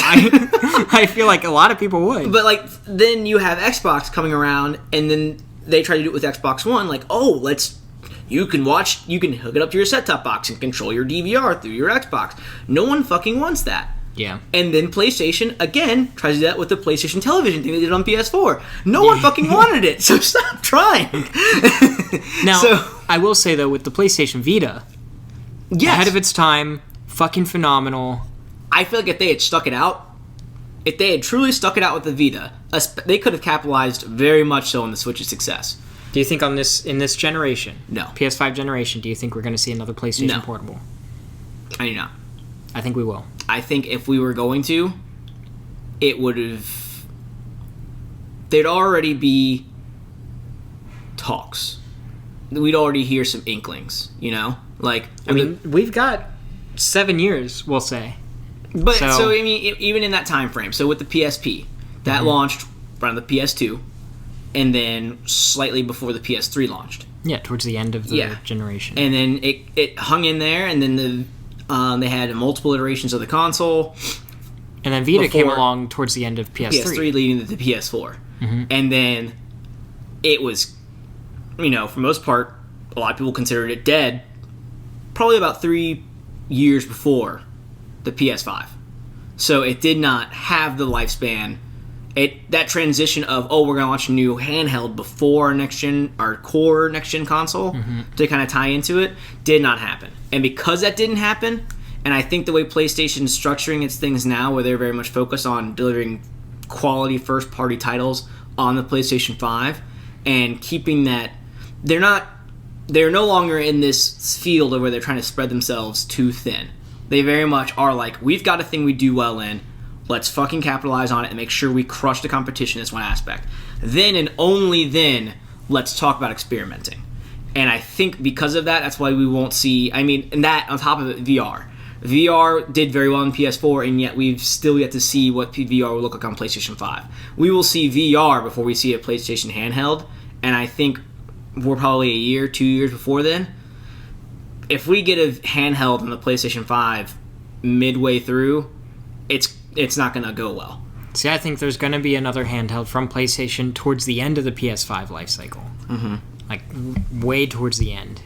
I feel like a lot of people would.
But, like, then you have Xbox coming around, and then they try to do it with Xbox One. Like, oh, you can hook it up to your set-top box and control your DVR through your Xbox. No one fucking wants that.
Yeah.
And then PlayStation, again, tries to do that with the PlayStation television thing they did on PS4. No one fucking wanted it, so stop trying.
Now, I will say, though, with the PlayStation Vita, ahead of its time, fucking phenomenal.
I feel like if they had stuck it out, if they had truly stuck it out with the Vita, they could have capitalized very much so on the Switch's success.
Do you think in this generation,
no,
PS5 generation, do you think we're going to see another PlayStation Portable?
I do not.
I think we will.
I think if we were going to, it would have... There'd already be talks. We'd already hear some inklings, you know? Like,
I mean, we've got 7 years, we'll say.
But, so I mean, even in that time frame, so with the PSP, that launched around the PS2, and then slightly before the PS3 launched.
Yeah, towards the end of the generation.
And then it hung in there, and then they had multiple iterations of the console.
And then Vita came along towards the end of PS3.
PS3 leading to the PS4. And then it was, you know, for the most part, a lot of people considered it dead probably about 3 years before the PS5. So it did not have the lifespan. That transition of, we're going to launch a new handheld before our core next-gen console to kind of tie into it, did not happen. And because that didn't happen, and I think the way PlayStation is structuring its things now, where they're very much focused on delivering quality first-party titles on the PlayStation 5, and keeping that, they're no longer in this field where they're trying to spread themselves too thin. They very much are like, we've got a thing we do well in, let's fucking capitalize on it and make sure we crush the competition in this one aspect. Then and only then, let's talk about experimenting. And I think because of that, that's why we won't see... I mean, and that, on top of it, VR. VR did very well on PS4, and yet we've still yet to see what VR will look like on PlayStation 5. We will see VR before we see a PlayStation handheld, and I think we're probably a year, 2 years before then. If we get a handheld on the PlayStation 5 midway through, it's not going to go well.
See, I think there's going to be another handheld from PlayStation towards the end of the PS5 life cycle. Like, way towards the end.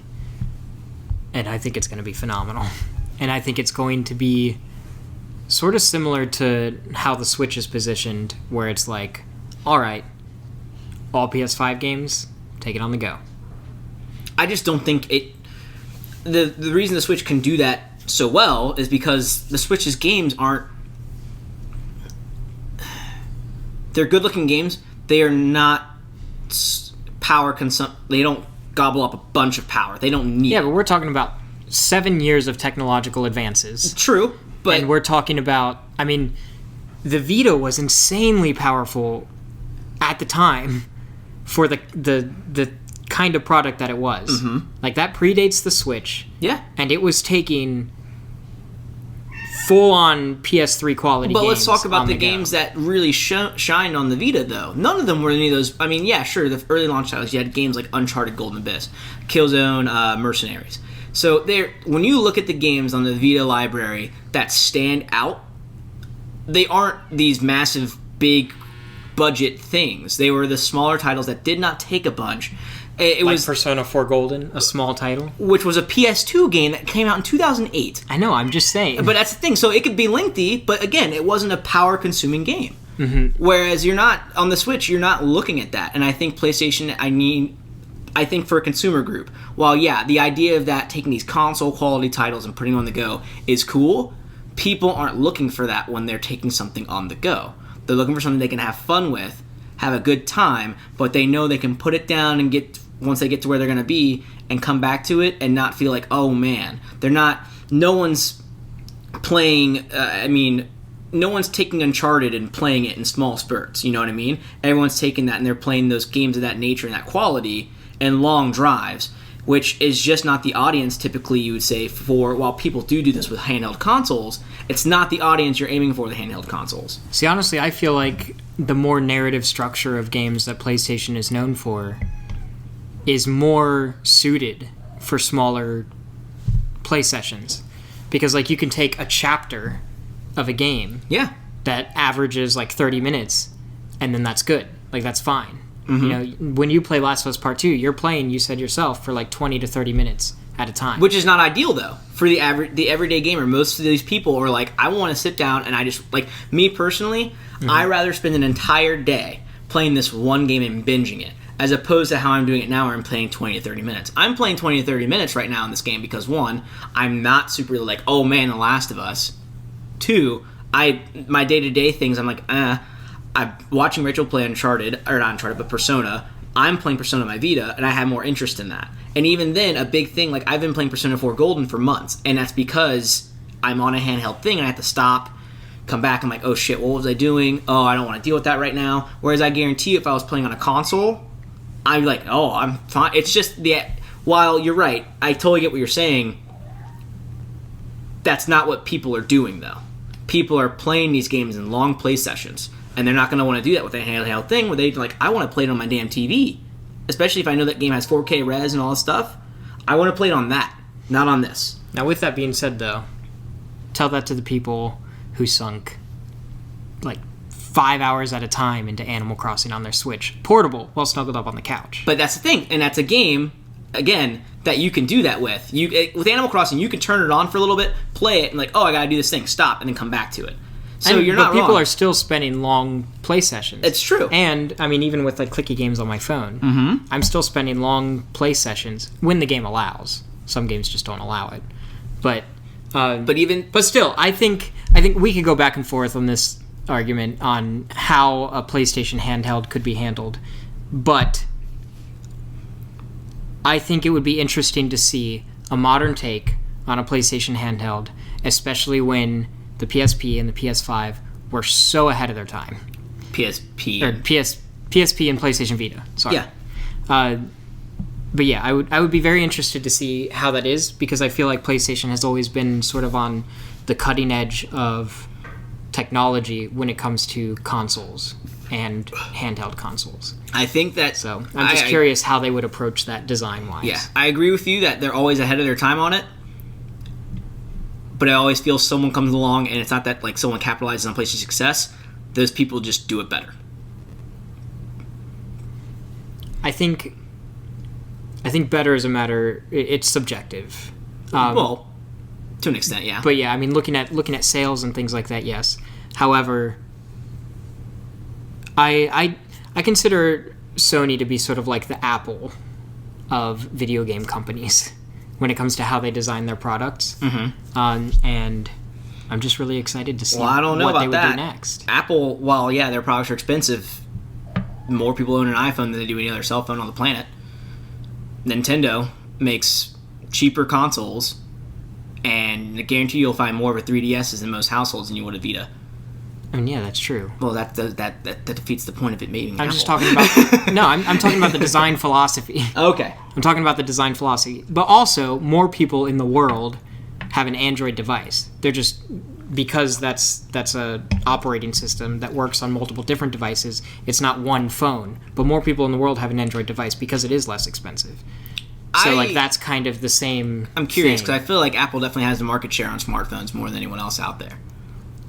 And I think it's going to be phenomenal. And I think it's going to be sort of similar to how the Switch is positioned, where it's like, alright, all PS5 games, take it on the go.
I just don't think the reason the Switch can do that so well is because the Switch's games aren't... They're good-looking games. They are not power they don't gobble up a bunch of power. They don't need...
Yeah, but we're talking about 7 years of technological advances.
True, but...
And we're talking about... I mean, the Vita was insanely powerful at the time for the kind of product that it was.
Mm-hmm.
Like, that predates the Switch.
Yeah.
And it was taking full-on PS3 quality games.
But let's talk about the
go.
games that really shined on the Vita, though. None of them were any of those... I mean, yeah, sure, the early launch titles, you had games like Uncharted Golden Abyss, Killzone, Mercenaries. So when you look at the games on the Vita library that stand out, they aren't these massive, big budget things. They were the smaller titles that did not take a bunch. It
like
was
Persona 4 Golden, a small title.
Which was a PS2 game that came out in 2008.
I know, I'm just saying.
But that's the thing. So it could be lengthy, but again, it wasn't a power-consuming game.
Mm-hmm.
Whereas you're not, on the Switch, you're not looking at that. And I think PlayStation, I think for a consumer group, while, yeah, the idea of that, taking these console-quality titles and putting them on the go is cool, people aren't looking for that when they're taking something on the go. They're looking for something they can have fun with, have a good time, but they know they can put it down and once they get to where they're going to be and come back to it and not feel like, oh man, no one's playing, no one's taking Uncharted and playing it in small spurts, you know what I mean? Everyone's taking that and they're playing those games of that nature and that quality in long drives, which is just not the audience typically you would say while people do this with handheld consoles, it's not the audience you're aiming for with handheld consoles.
See, honestly, I feel like the more narrative structure of games that PlayStation is known for is more suited for smaller play sessions. Because, like, you can take a chapter of a game that averages, like, 30 minutes, and then that's good. Like, that's fine. Mm-hmm. You know, when you play Last of Us Part 2, you're playing, you said yourself, for, like, 20 to 30 minutes at a time.
Which is not ideal, though, for the everyday gamer. Most of these people are like, I want to sit down and I just... Like, me personally, I'd rather spend an entire day playing this one game and binging it, as opposed to how I'm doing it now where I'm playing 20 to 30 minutes. I'm playing 20 to 30 minutes right now in this game because, one, I'm not super like, oh man, The Last of Us. Two, my day-to-day things, I'm like, I'm watching Rachel play Persona. I'm playing Persona on my Vita, and I have more interest in that. And even then, a big thing, like, I've been playing Persona 4 Golden for months, and that's because I'm on a handheld thing, and I have to stop, come back, I'm like, oh shit, what was I doing? Oh, I don't want to deal with that right now. Whereas I guarantee you, if I was playing on a console, I'd be like, oh, I'm fine. It's just, while you're right, I totally get what you're saying, that's not what people are doing, though. People are playing these games in long play sessions, and they're not going to want to do that with a handheld thing where they're like, I want to play it on my damn TV. Especially if I know that game has 4K res and all this stuff. I want to play it on that, not on this.
Now, with that being said, though, tell that to the people who sunk, like, 5 hours at a time into Animal Crossing on their Switch. Portable, while snuggled up on the couch.
But that's the thing, and that's a game, again, that you can do that with. With Animal Crossing, you can turn it on for a little bit, play it, and like, oh, I gotta do this thing, stop, and then come back to it. So you're not wrong.
But people are still spending long play sessions.
It's true.
And, I mean, even with, like, clicky games on my phone, I'm still spending long play sessions when the game allows. Some games just don't allow it. But still, I think we could go back and forth on this argument on how a PlayStation handheld could be handled, but I think it would be interesting to see a modern take on a PlayStation handheld, especially when the PSP and the PS5 were so ahead of their time.
PSP
and PlayStation Vita. Sorry.
Yeah.
But yeah, I would be very interested to see how that is, because I feel like PlayStation has always been sort of on the cutting edge of technology when it comes to consoles and handheld consoles.
I think that...
So I'm just curious how they would approach that design-wise.
Yeah, I agree with you that they're always ahead of their time on it, but I always feel someone comes along and it's not that like someone capitalizes on PlayStation's success. Those people just do it better.
I think better is a matter... It's subjective.
Well... To an extent, yeah.
But yeah, I mean, looking at sales and things like that, yes. However, I consider Sony to be sort of like the Apple of video game companies when it comes to how they design their products. Mm-hmm. And I'm just really excited to see
I don't know
what
about
they would
that.
do next.
Apple, while yeah, their products are expensive, more people own an iPhone than they do any other cell phone on the planet. Nintendo makes cheaper consoles, and I guarantee you'll find more of a 3DSs in most households than you would a Vita.
I mean, yeah, that's true.
Well, that defeats the point of it being
I'm
Apple.
just talking about... No, I'm talking about the design philosophy.
Okay.
I'm talking about the design philosophy. But also, more people in the world have an Android device. They're just... Because that's a operating system that works on multiple different devices, it's not one phone. But more people in the world have an Android device because it is less expensive. So, that's kind of the same
I'm curious,
thing.
because I feel like Apple definitely has the market share on smartphones more than anyone else out there.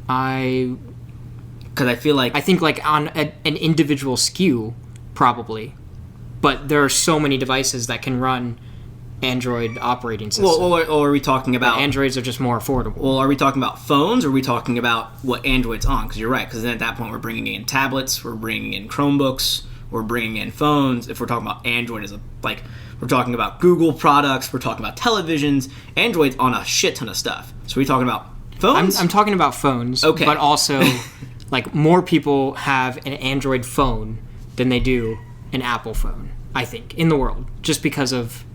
Because I feel like...
I think, on an individual SKU, probably. But there are so many devices that can run Android operating system.
Well, or are we talking about...
Androids are just more affordable.
Well, are we talking about phones, or are we talking about what Android's on? Because you're right, because then at that point we're bringing in tablets, we're bringing in Chromebooks, we're bringing in phones. If we're talking about Android we're talking about Google products, we're talking about televisions. Android's on a shit ton of stuff. So are we talking about phones?
I'm talking about phones,
okay.
But also, more people have an Android phone than they do an Apple phone, I think, in the world, just because of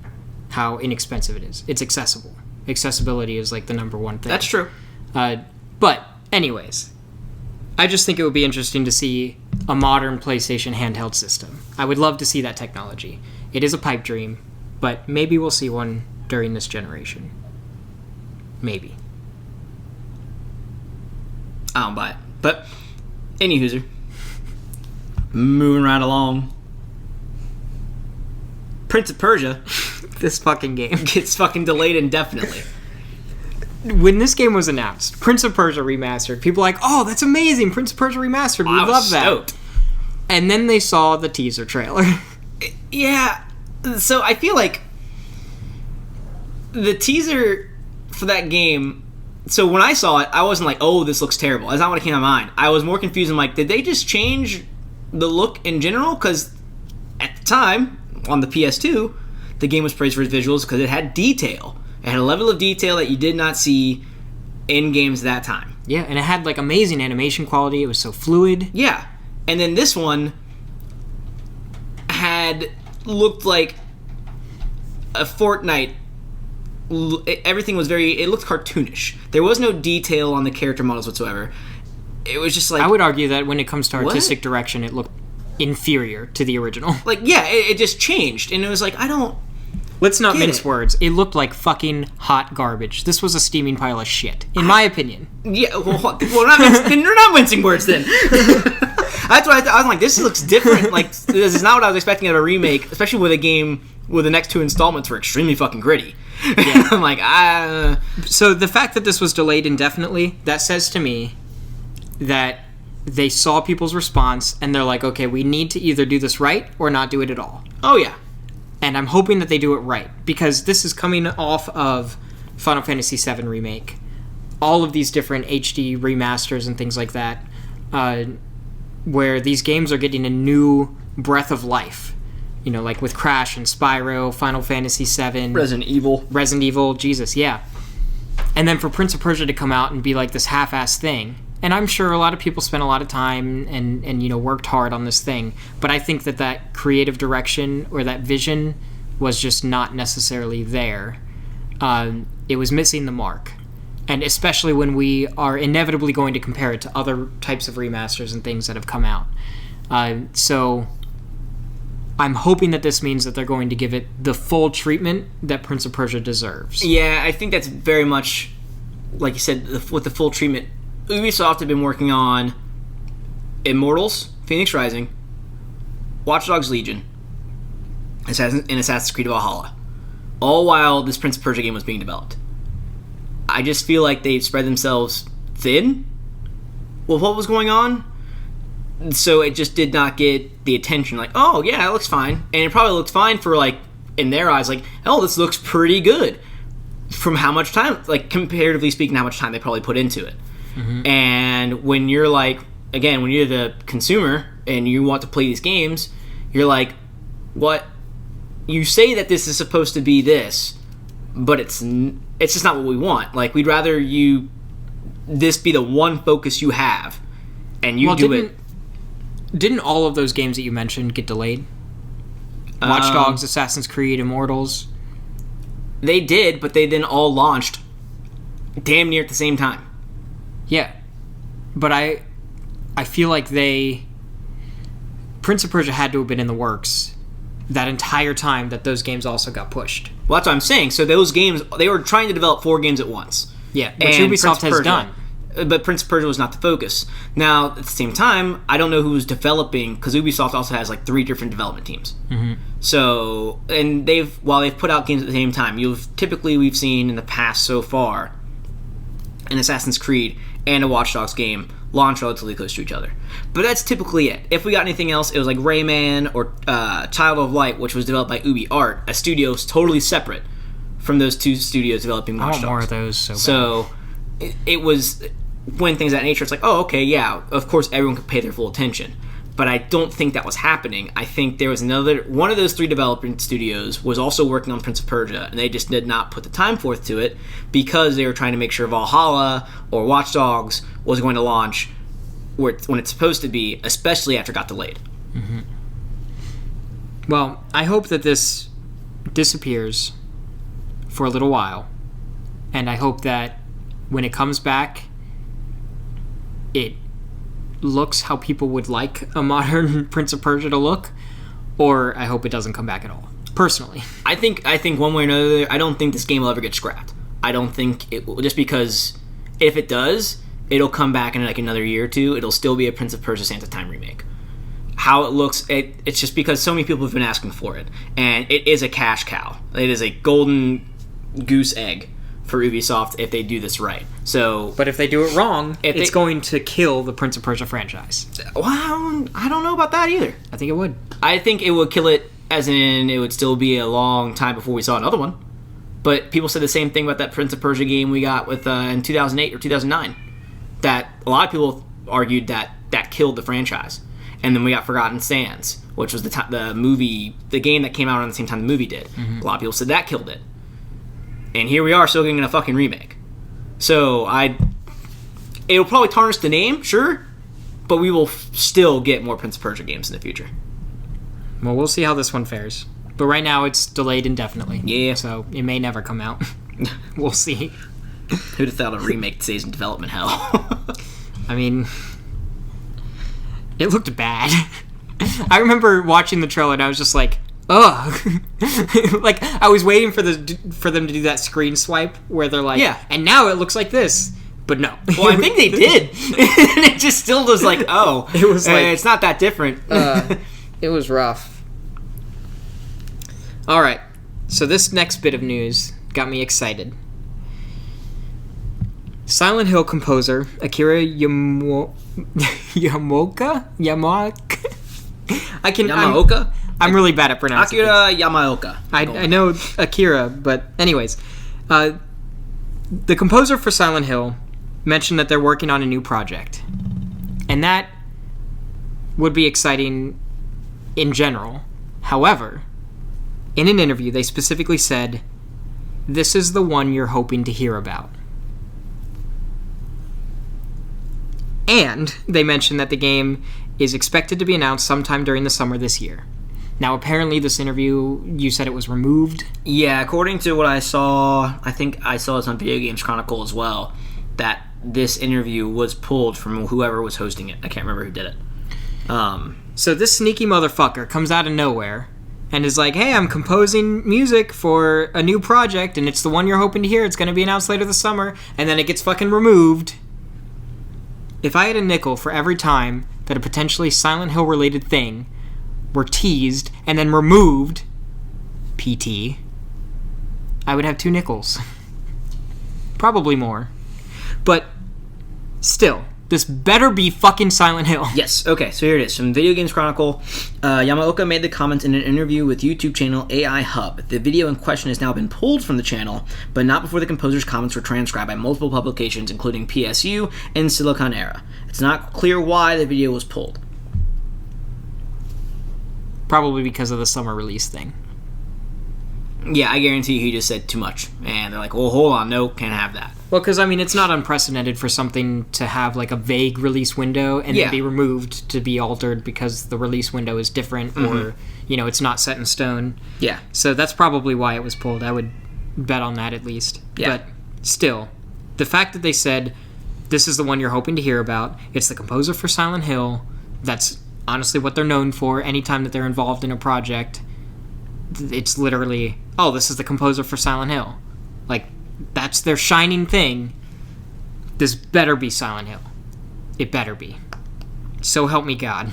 how inexpensive it is. It's accessible. Accessibility is the number one thing.
That's true.
But anyways, I just think it would be interesting to see a modern PlayStation handheld system. I would love to see that technology. It is a pipe dream, but maybe we'll see one during this generation. Maybe.
I don't buy it. But, any hooser. Moving right along. Prince of Persia...
This fucking game
gets fucking delayed indefinitely.
When this game was announced, Prince of Persia Remastered, people were like, oh, that's amazing, Prince of Persia Remastered, we love that. Stoked. And then they saw the teaser trailer.
Yeah, so I feel like the teaser for that game, so when I saw it, I wasn't like, oh, this looks terrible. That's not what came to mind. I was more confused. I'm like, did they just change the look in general? Because at the time, on the PS2, the game was praised for its visuals because it had detail. It had a level of detail that you did not see in games that time.
Yeah, and it had amazing animation quality. It was so fluid.
Yeah. And then this one had looked like a Fortnite. Everything was it looked cartoonish. There was no detail on the character models whatsoever. It was just
I would argue that when it comes to artistic direction, it looked inferior to the original.
It just changed. And it was
Let's not mince words. It looked like fucking hot garbage. This was a steaming pile of shit, in my opinion.
Yeah, well you're not mincing words then. That's what I was like, this looks different. This is not what I was expecting out of a remake, especially with a game where the next two installments were extremely fucking gritty. Yeah. I'm like,
So the fact that this was delayed indefinitely, that says to me that they saw people's response, and they're like, okay, we need to either do this right or not do it at all.
Oh, yeah.
And I'm hoping that they do it right, because this is coming off of Final Fantasy VII Remake. All of these different HD remasters and things like that, where these games are getting a new breath of life. With Crash and Spyro, Final Fantasy VII.
Resident
Evil, Jesus, yeah. And then for Prince of Persia to come out and be this half-assed thing. And I'm sure a lot of people spent a lot of time and worked hard on this thing. But I think that creative direction or that vision was just not necessarily there. It was missing the mark. And especially when we are inevitably going to compare it to other types of remasters and things that have come out. So I'm hoping that this means that they're going to give it the full treatment that Prince of Persia deserves.
Yeah, I think that's very much, like you said, with the full treatment. Ubisoft have been working on Immortals, Phoenix Rising, Watch Dogs Legion, and Assassin's Creed Valhalla, all while this Prince of Persia game was being developed. I just feel like they spread themselves thin with what was going on, so it just did not get the attention. Oh yeah, it looks fine, and it probably looked fine for in their eyes, oh, this looks pretty good from how much time, comparatively speaking, how much time they probably put into it. Mm-hmm. And when you're again, when you're the consumer and you want to play these games, you're like, what? You say that this is supposed to be this, but it's just not what we want. We'd rather this be the one focus you have, and you do it.
Didn't all of those games that you mentioned get delayed? Watch Dogs, Assassin's Creed, Immortals?
They did, but they then all launched damn near at the same time.
Yeah, but I feel like Prince of Persia had to have been in the works that entire time that those games also got pushed.
Well, that's what I'm saying. So those games, they were trying to develop 4 games at once.
Yeah, which Ubisoft has done.
But Prince of Persia was not the focus. Now, at the same time, I don't know who was developing, because Ubisoft also has like 3 different development teams. Mm-hmm. So, and while they've put out games at the same time, we've seen in the past so far an Assassin's Creed and a Watch Dogs game launch relatively close to each other. But that's typically it. If we got anything else, it was like Rayman or Child of Light, which was developed by Ubi Art, a studio totally separate from those 2 studios developing Watch Dogs.
I want more of those
So it was, when things of that nature, it's like, oh, okay, yeah, of course everyone could pay their full attention. But I don't think that was happening. I think there was one of those 3 development studios was also working on Prince of Persia, and they just did not put the time forth to it because they were trying to make sure Valhalla or Watch Dogs was going to launch when it's supposed to be, especially after it got delayed.
Mm-hmm. Well, I hope that this disappears for a little while, and I hope that when it comes back, it looks how people would like a modern Prince of Persia to look, or I hope it doesn't come back at all. Personally, I
think one way or another, I don't think this game will ever get scrapped. I don't think it will, just because if it does, it'll come back in like another year or 2. It'll still be a Prince of Persia Sands of Time remake. How it looks, it's just because so many people have been asking for it, and it is a cash cow. It is a golden goose egg for Ubisoft if they do this right. So,
but if they do it wrong, it's going to kill the Prince of Persia franchise.
Well, I don't know about that either.
I think it would.
I think it would kill it, as in it would still be a long time before we saw another one. But people said the same thing about that Prince of Persia game we got with in 2008 or 2009. That a lot of people argued that killed the franchise. And then we got Forgotten Sands, which was the game that came out around the same time the movie did. Mm-hmm. A lot of people said that killed it. And here we are still getting a fucking remake. So it'll probably tarnish the name, sure, but we will still get more Prince of Persia games in the future.
Well, we'll see how this one fares. But right now it's delayed indefinitely.
Yeah.
So it may never come out. We'll see.
Who'd have thought a remake stays in development hell?
I mean, it looked bad. I remember watching the trailer and I was just like, ugh. Like, I was waiting for them to do that screen swipe where they're like,
yeah,
and now it looks like this. But no.
Well, I think they did. And it just still was like, oh.
It was like,
it's not that different.
It was rough. All right. So this next bit of news got me excited. Silent Hill composer Akira Yamaoka? I'm really bad at pronouncing
Akira Yamaoka.
I know Akira, but anyways. The composer for Silent Hill mentioned that they're working on a new project. And that would be exciting in general. However, in an interview, they specifically said, "This is the one you're hoping to hear about." And they mentioned that the game is expected to be announced sometime during the summer this year. Now, apparently this interview, you said it was removed?
Yeah, according to what I saw, I think I saw this on Video Games Chronicle as well, that this interview was pulled from whoever was hosting it. I can't remember who did it.
So this sneaky motherfucker comes out of nowhere and is like, hey, I'm composing music for a new project, and it's the one you're hoping to hear. It's going to be announced later this summer. And then it gets fucking removed. If I had a nickel for every time that a potentially Silent Hill related thing were teased and then removed, PT, I would have 2 nickels. Probably more. But still, this better be fucking Silent Hill.
Yes, okay, so here it is. From Video Games Chronicle, Yamaoka made the comments in an interview with YouTube channel AI Hub. The video in question has now been pulled from the channel, but not before the composer's comments were transcribed by multiple publications, including PSU and Silicon Era. It's not clear why the video was pulled.
Probably because of the summer release thing.
Yeah, I guarantee you he just said too much. And they're like, well, hold on, no, can't have that.
Well, because, I mean, it's not unprecedented for something to have, like, a vague release window and then be removed to be altered because the release window is different or, you know, it's not set in stone.
Yeah.
So that's probably why it was pulled. I would bet on that at least.
Yeah.
But still, the fact that they said, this is the one you're hoping to hear about. It's the composer for Silent Hill. That's honestly what they're known for. Anytime that they're involved in a project, it's literally, oh, this is the composer for Silent Hill. Like, that's their shining thing. This better be Silent Hill. It better be. So help me God.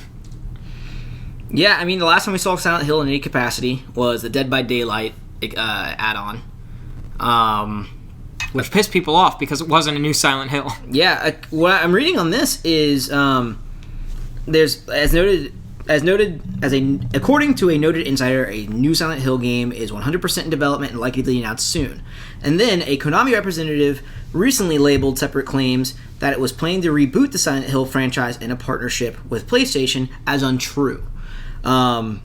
Yeah, I mean, the last time we saw Silent Hill in any capacity was the Dead by Daylight add-on.
Which pissed people off because it wasn't a new Silent Hill.
Yeah, what I'm reading on this is there's according to a noted insider, a new Silent Hill game is 100% in development and likely to be announced soon. And then a Konami representative recently labeled separate claims that it was planning to reboot the Silent Hill franchise in a partnership with PlayStation as untrue. And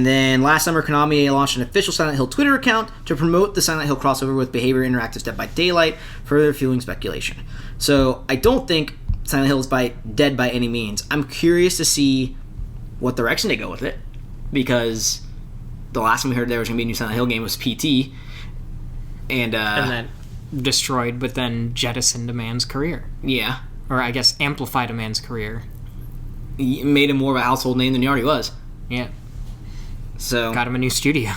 then last summer, Konami launched an official Silent Hill Twitter account to promote the Silent Hill crossover with Behavior Interactive's Dead by Daylight, further fueling speculation. So I don't think Silent Hill is dead by any means. I'm curious to see what direction they go with it, because the last time we heard there was going to be a new Silent Hill game was PT, and
that destroyed, but then jettisoned a man's career.
Yeah.
Or I guess amplified a man's career.
Made him more of a household name than he already was.
Yeah.
So
got him a new studio.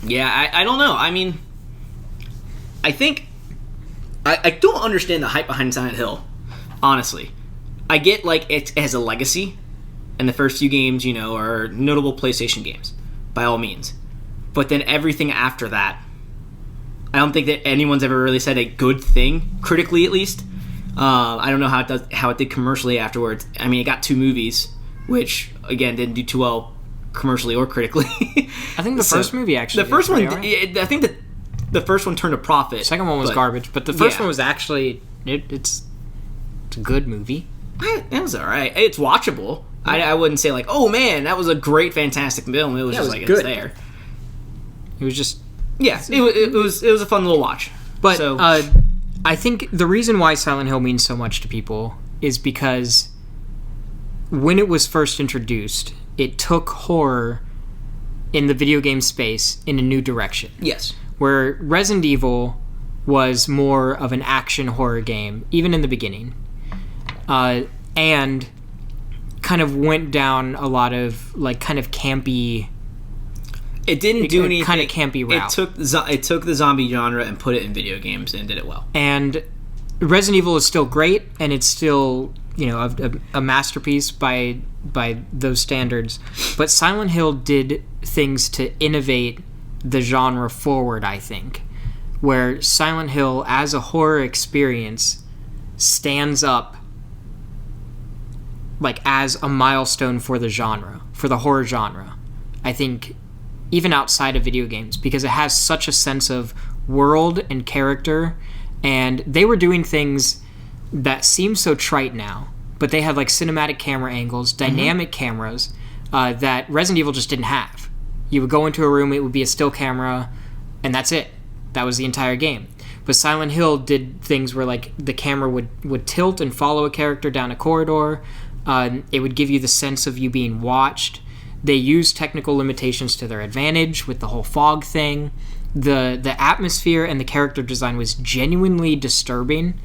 Yeah, I don't know. I mean, I think I don't understand the hype behind Silent Hill, honestly. I get, like, it has a legacy, and the first few games, are notable PlayStation games, by all means. But then everything after that, I don't think that anyone's ever really said a good thing, critically at least. I don't know how it did commercially afterwards. I mean, it got 2 movies, which, again, didn't do too well commercially or critically.
I think the first movie actually
the first one,
right.
I think that the first one turned a profit.
The second one was garbage, but the first one was actually it's a good movie.
It was alright. It's watchable. I wouldn't say, like, oh man, that was a great, fantastic film. It was just like, good. It's there.
It was just
it was a fun little watch.
But I think the reason why Silent Hill means so much to people is because when it was first introduced, it took horror in the video game space in a new direction.
Yes.
Where Resident Evil was more of an action horror game, even in the beginning, and kind of went down a lot of, like, kind of campy...
It didn't do anything...
kind of campy route.
It took the zombie genre and put it in video games and did it well.
And Resident Evil is still great, and it's still... a masterpiece by those standards. But Silent Hill did things to innovate the genre forward, I think. Where Silent Hill, as a horror experience, stands up like as a milestone for the genre, for the horror genre. I think even outside of video games, because it has such a sense of world and character, and they were doing things that seem so trite now, but they had, like, cinematic camera angles, dynamic cameras that Resident Evil just didn't have. You would go into a room, it would be a still camera, and that's it. That was the entire game. But Silent Hill did things where, like, the camera would tilt and follow a character down a corridor. It would give you the sense of you being watched. They used technical limitations to their advantage with the whole fog thing. The atmosphere and the character design was genuinely disturbing.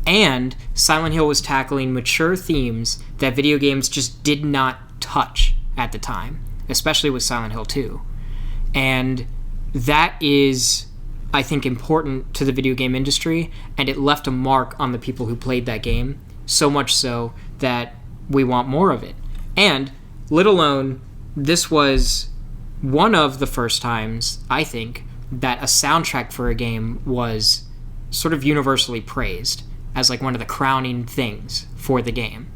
And Silent Hill was tackling mature themes that video games just did not touch at the time, especially with Silent Hill 2. And that is, I think, important to the video game industry, and it left a mark on the people who played that game, so much so that we want more of it. And, let alone, this was one of the first times, I think, that a soundtrack for a game was sort of universally praised as, like, one of the crowning things for the game.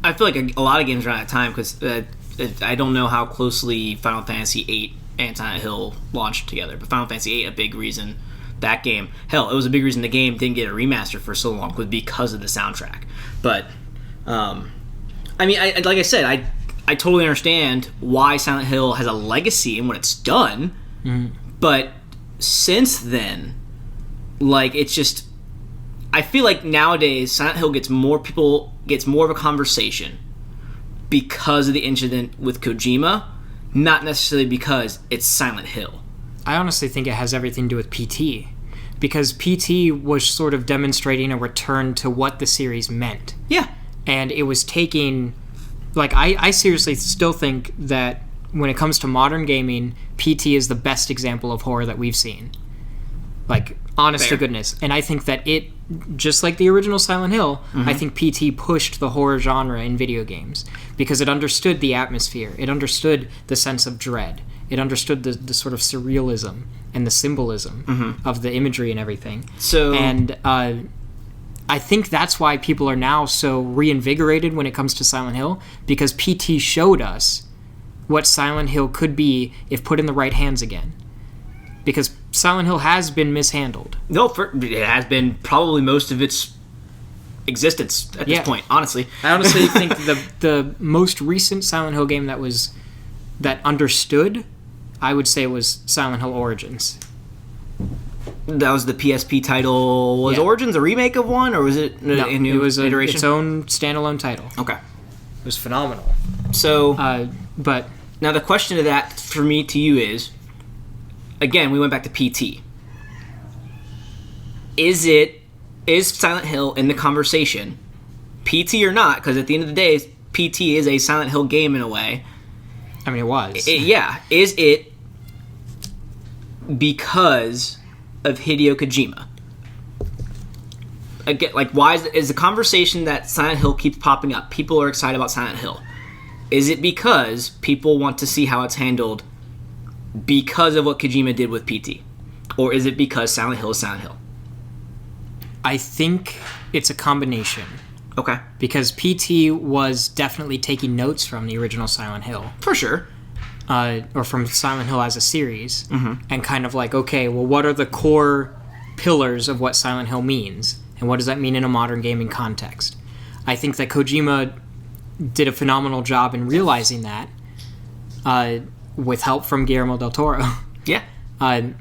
I feel like a lot of games around that time, because I don't know how closely Final Fantasy VIII and Silent Hill launched together, but Final Fantasy VIII, a big reason that game, hell, it was a big reason the game didn't get a remaster for so long, was because of the soundtrack. But, I mean, like I said, I totally understand why Silent Hill has a legacy in what it's done, but since then, like, it's just... I feel like nowadays Silent Hill gets more of a conversation because of the incident with Kojima, not necessarily because it's Silent Hill.
I honestly think it has everything to do with PT, because PT was sort of demonstrating a return to what the series meant.
Yeah.
And it was taking... Like, I seriously still think that when it comes to modern gaming, PT is the best example of horror that we've seen. Like, honest to goodness. And I think that it, just like the original Silent Hill, I think PT pushed the horror genre in video games because it understood the atmosphere. It understood the sense of dread. It understood the sort of surrealism and the symbolism of the imagery and everything. And I think that's why people are now so reinvigorated when it comes to Silent Hill, because PT showed us what Silent Hill could be if put in the right hands again. Because Silent Hill has been mishandled.
No, it has been probably most of its existence at this point, honestly.
I honestly think the most recent Silent Hill game that understood, I would say, was Silent Hill Origins.
That was the PSP title. Was Origins a remake of one, or was it a new iteration?
Its own standalone title.
Okay.
It was phenomenal.
So,
but
now the question to that, for me, to you is, again, we went back to PT. Is Silent Hill in the conversation, PT or not? Because at the end of the day, PT is a Silent Hill game in a way.
I mean, it was.
Is it because of Hideo Kojima? Again, like, why is the conversation that Silent Hill keeps popping up? People are excited about Silent Hill. Is it because people want to see how it's handled because of what Kojima did with PT? Or is it because Silent Hill is Silent Hill?
I think it's a combination.
Okay.
Because PT was definitely taking notes from the original Silent Hill.
For sure.
Or from Silent Hill as a series. And kind of like, okay, well, what are the core pillars of what Silent Hill means? And what does that mean in a modern gaming context? I think that Kojima did a phenomenal job in realizing that with help from Guillermo del Toro.
Yeah.
And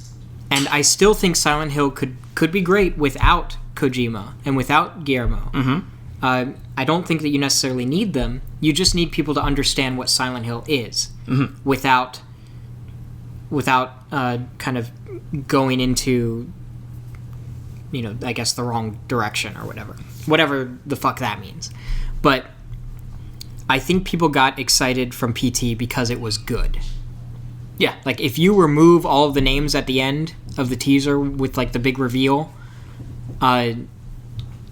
I still think Silent Hill could be great without Kojima and without Guillermo. I don't think that you necessarily need them. You just need people to understand what Silent Hill is without kind of going into, I guess the wrong direction or whatever the fuck that means. But I think people got excited from PT because it was good.
Yeah.
Like, if you remove all of the names at the end of the teaser with, like, the big reveal...
Norman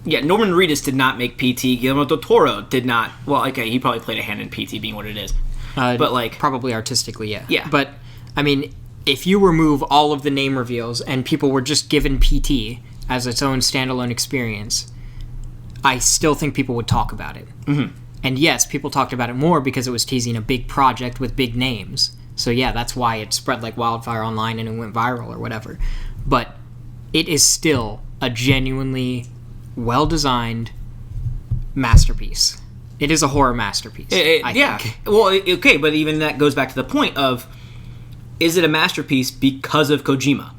Reedus did not make PT. Guillermo del Toro did not... Well, okay, he probably played a hand in PT being what it is. But, like...
Probably artistically, yeah.
Yeah.
But, I mean, if you remove all of the name reveals and people were just given PT as its own standalone experience, I still think people would talk about it. And yes, people talked about it more because it was teasing a big project with big names. So yeah, that's why it spread like wildfire online and it went viral or whatever. But it is still a genuinely well-designed masterpiece. It is a horror masterpiece, I think.
Well, okay, but even that goes back to the point of, is it a masterpiece because of Kojima?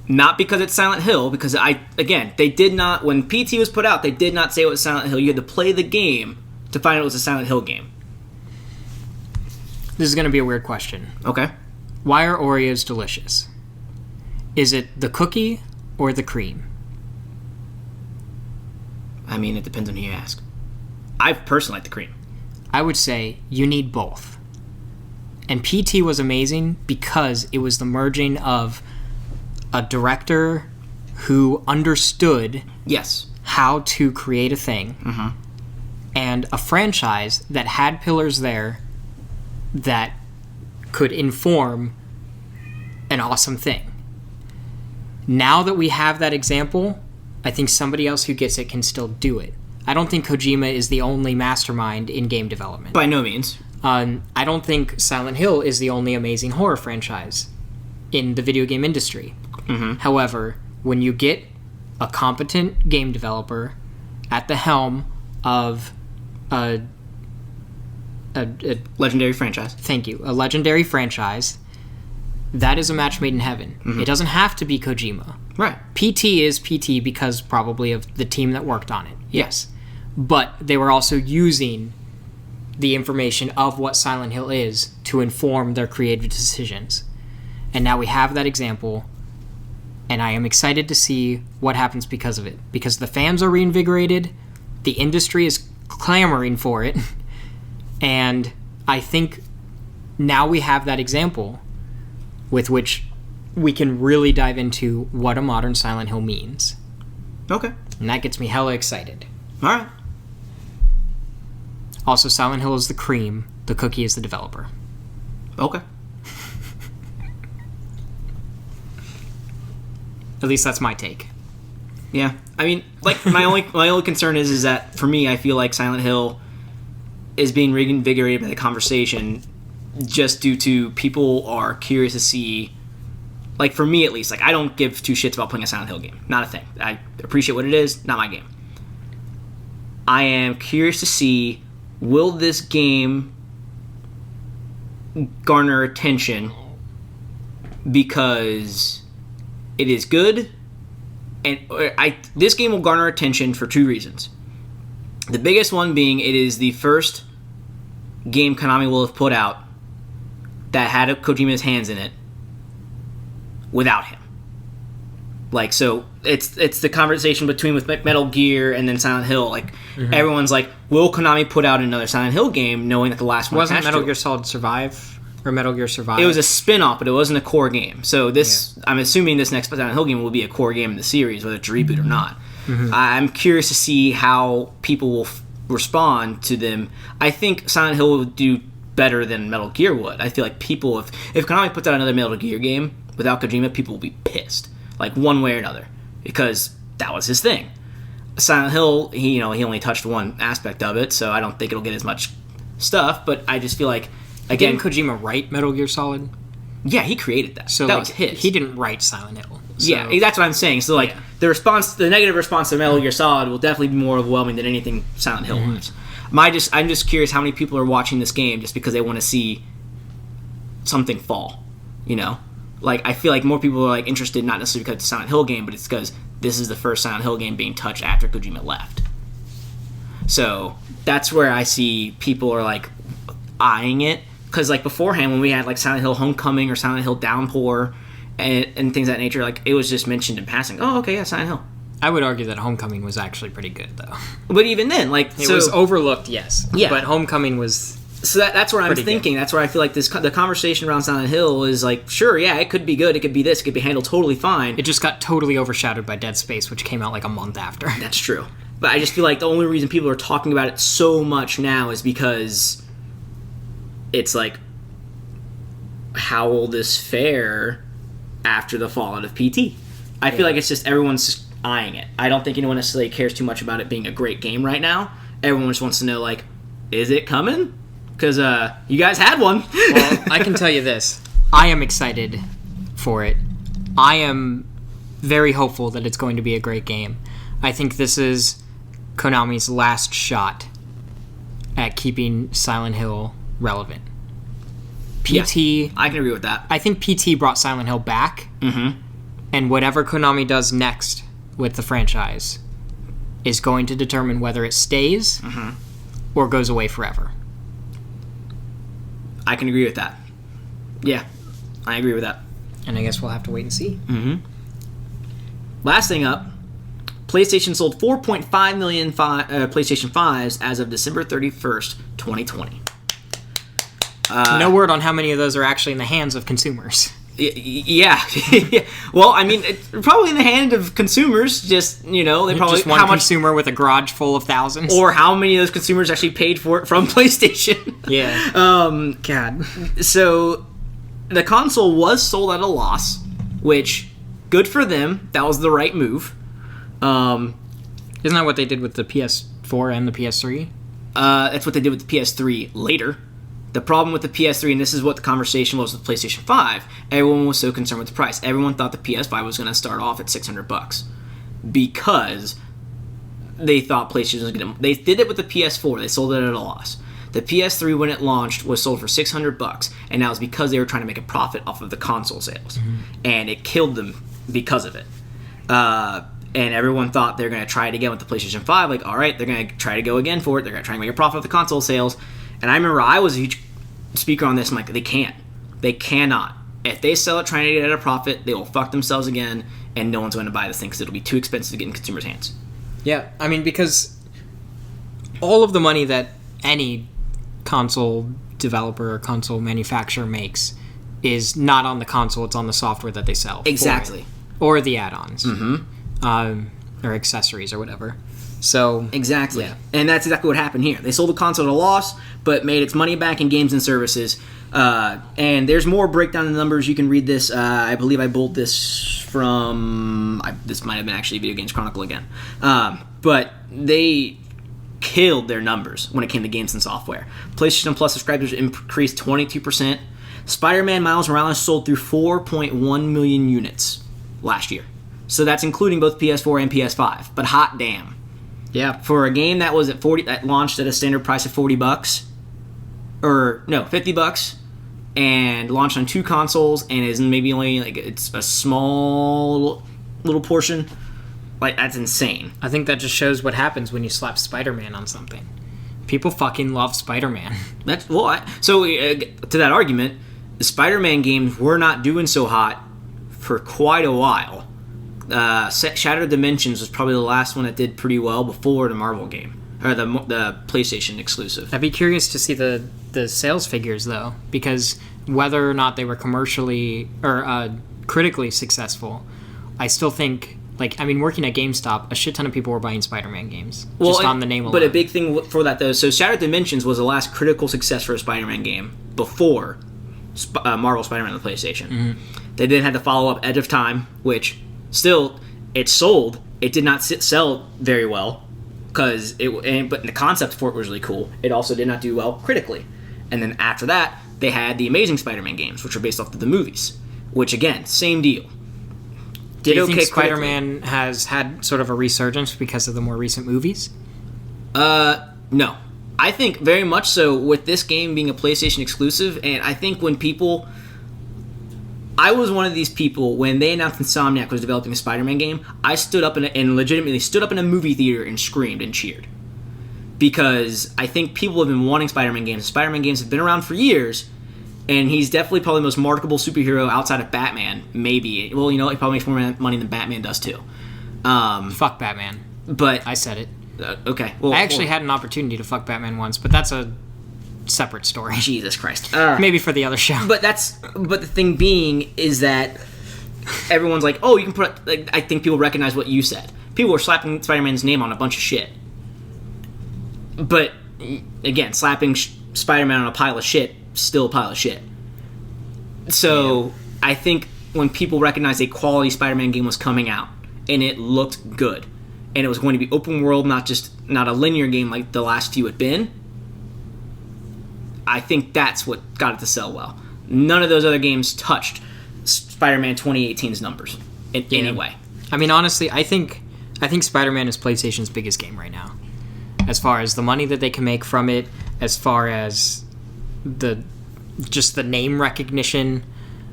Not because it's Silent Hill, because they did not, when PT was put out, they did not say it was Silent Hill. You had to play the game to find out it was a Silent Hill game.
This is going to be a weird question.
Okay.
Why are Oreos delicious? Is it the cookie or the cream?
I mean, it depends on who you ask. I personally like the cream.
I would say you need both. And PT was amazing because it was the merging of a director who understood how to create a thing and a franchise that had pillars there that could inform an awesome thing. Now that we have that example, I think somebody else who gets it can still do it. I don't think Kojima is the only mastermind in game development.
By no means.
I don't think Silent Hill is the only amazing horror franchise in the video game industry. However, when you get a competent game developer at the helm of a
legendary franchise.
Thank you. A legendary franchise, that is a match made in heaven. It doesn't have to be Kojima.
Right.
PT is PT because probably of the team that worked on it. Yes. But they were also using the information of what Silent Hill is to inform their creative decisions. And now we have that example, and I am excited to see what happens because of it. Because the fans are reinvigorated, the industry is clamoring for it, and I think now we have that example with which we can really dive into what a modern Silent Hill means.
Okay.
And that gets me hella excited.
All right.
Also, Silent Hill is the cream, the cookie is the developer.
Okay.
At least that's my take.
Yeah. I mean, like, my only concern is that, for me, I feel like Silent Hill is being reinvigorated by the conversation just due to people are curious to see, like, for me at least, like, I don't give two shits about playing a Silent Hill game. Not a thing. I appreciate what it is, not my game. I am curious to see, will this game garner attention because it is good? And this game will garner attention for two reasons. The biggest one being it is the first game Konami will have put out that had Kojima's hands in it without him. Like, so it's the conversation between with Metal Gear and then Silent Hill. Like, everyone's like, will Konami put out another Silent Hill game knowing that the last one
wasn't Metal Gear Solid Survive? Or Metal Gear Survive?
It was a spin-off, but it wasn't a core game. So this, I'm assuming this next Silent Hill game will be a core game in the series, whether it's a reboot or not. I'm curious to see how people will respond to them. I think Silent Hill will do better than Metal Gear would. I feel like people, if Konami puts out another Metal Gear game without Kojima, people will be pissed, like one way or another, because that was his thing. Silent Hill, he only touched one aspect of it, so I don't think it'll get as much stuff. But I just feel like, again,
didn't Kojima write Metal Gear Solid?
Yeah, he created that.
So
that
like,
was his.
He didn't write Silent Hill. So.
Yeah, that's what I'm saying. So like the negative response to Metal Gear Solid will definitely be more overwhelming than anything Silent Hill was. I'm just curious how many people are watching this game just because they want to see something fall. You know, like I feel like more people are like interested not necessarily because it's a Silent Hill game, but it's because this is the first Silent Hill game being touched after Kojima left. So that's where I see people are like eyeing it. Because, like, beforehand, when we had, like, Silent Hill Homecoming or Silent Hill Downpour and things of that nature, like, it was just mentioned in passing. Oh, okay, yeah, Silent Hill.
I would argue that Homecoming was actually pretty good, though.
But even then, like...
It was overlooked, yes.
Yeah.
But Homecoming was...
So that's where I'm thinking. Good. That's where I feel like the conversation around Silent Hill is, like, sure, yeah, it could be good, it could be this, it could be handled totally fine.
It just got totally overshadowed by Dead Space, which came out, like, a month after.
That's true. But I just feel like the only reason people are talking about it so much now is because... it's like, how will this fare after the fallout of PT? I feel like it's just everyone's eyeing it. I don't think anyone necessarily cares too much about it being a great game right now. Everyone just wants to know, like, is it coming? Because you guys had one.
Well, I can tell you this. I am excited for it. I am very hopeful that it's going to be a great game. I think this is Konami's last shot at keeping Silent Hill relevant. PT...
Yeah, I can agree with that.
I think PT brought Silent Hill back. And whatever Konami does next with the franchise is going to determine whether it stays or goes away forever.
I can agree with that. Yeah, I agree with that.
And I guess we'll have to wait and see.
Last thing up, PlayStation sold 4.5 million PlayStation 5s as of December 31st, 2020.
No word on how many of those are actually in the hands of consumers.
Yeah. Well, I mean, it's probably in the hand of consumers. Just, they probably
just one consumer with a garage full of thousands,
or how many of those consumers actually paid for it from PlayStation.
Yeah. God.
So the console was sold at a loss, which good for them. That was the right move.
Isn't that what they did with the PS4 and the PS3?
That's what they did with the PS3 later. The problem with the PS3, and this is what the conversation was with PlayStation 5, everyone was so concerned with the price. Everyone thought the PS5 was going to start off at $600 because they thought PlayStation was going to... They did it with the PS4. They sold it at a loss. The PS3, when it launched, was sold for $600, and that was because they were trying to make a profit off of the console sales. And it killed them because of it. And everyone thought they were going to try it again with the PlayStation 5. Like, all right, they're going to try to go again for it. They're going to try and make a profit off the console sales. And I remember I was a huge speaker on this. I'm like, they can't. They cannot If they sell it trying to get at a profit, they will fuck themselves again, and no one's going to buy this thing because it'll be too expensive to get in consumers' hands.
Yeah, I mean, because all of the money that any console developer or console manufacturer makes is not on the console, it's on the software that they sell.
Exactly.
Or the add-ons. Or accessories or whatever. So
exactly.
Yeah.
And that's exactly what happened here. They sold the console at a loss, but made its money back in games and services. And there's more breakdown in the numbers. You can read this. I believe I pulled this from... this might have been actually Video Games Chronicle again. But they killed their numbers when it came to games and software. PlayStation Plus subscribers increased 22%. Spider-Man Miles Morales sold through 4.1 million units last year. So that's including both PS4 and PS5. But hot damn.
Yeah.
For a game that was at that launched at a standard price of $40, or no, $50, and launched on 2 consoles, and is maybe only like it's a small little portion. Like, that's insane.
I think that just shows what happens when you slap Spider-Man on something. People fucking love Spider-Man.
That's so to that argument, the Spider-Man games were not doing so hot for quite a while. Shattered Dimensions was probably the last one that did pretty well before the Marvel game, or the PlayStation exclusive.
I'd be curious to see the sales figures, though, because whether or not they were commercially or critically successful, I still think, like, I mean, working at GameStop, a shit ton of people were buying Spider-Man games, just on the name alone.
But a big thing for that, though, so Shattered Dimensions was the last critical success for a Spider-Man game before Marvel Spider-Man on the PlayStation. Mm-hmm. They then had the follow-up Edge of Time, which... Still, it sold. It did not sell very well, but the concept for it was really cool. It also did not do well critically. And then after that, they had the Amazing Spider-Man games, which were based off of the movies. Which, again, same deal.
Do you think Spider-Man has had sort of a resurgence because of the more recent movies?
No. I think very much so with this game being a PlayStation exclusive, and I think when people... I was one of these people, when they announced Insomniac was developing a Spider-Man game, I stood up and legitimately stood up in a movie theater and screamed and cheered. Because I think people have been wanting Spider-Man games. Spider-Man games have been around for years, and he's definitely probably the most marketable superhero outside of Batman, maybe. Well, you know, he probably makes more money than Batman does, too.
Fuck Batman.
But
I said it.
Okay. Well,
I actually had an opportunity to fuck Batman once, but that's a separate story.
Jesus Christ.
Maybe for the other show.
But the thing being is that everyone's like, oh, you can put... Like, I think people recognize what you said. People were slapping Spider-Man's name on a bunch of shit. But, again, slapping Spider-Man on a pile of shit, still a pile of shit. So, yeah. I think when people recognized a quality Spider-Man game was coming out, and it looked good, and it was going to be open world, not a linear game like the last few had been, I think that's what got it to sell well. None of those other games touched Spider-Man 2018's numbers in any way.
I mean, honestly, I think Spider-Man is PlayStation's biggest game right now. As far as the money that they can make from it, as far as the name recognition,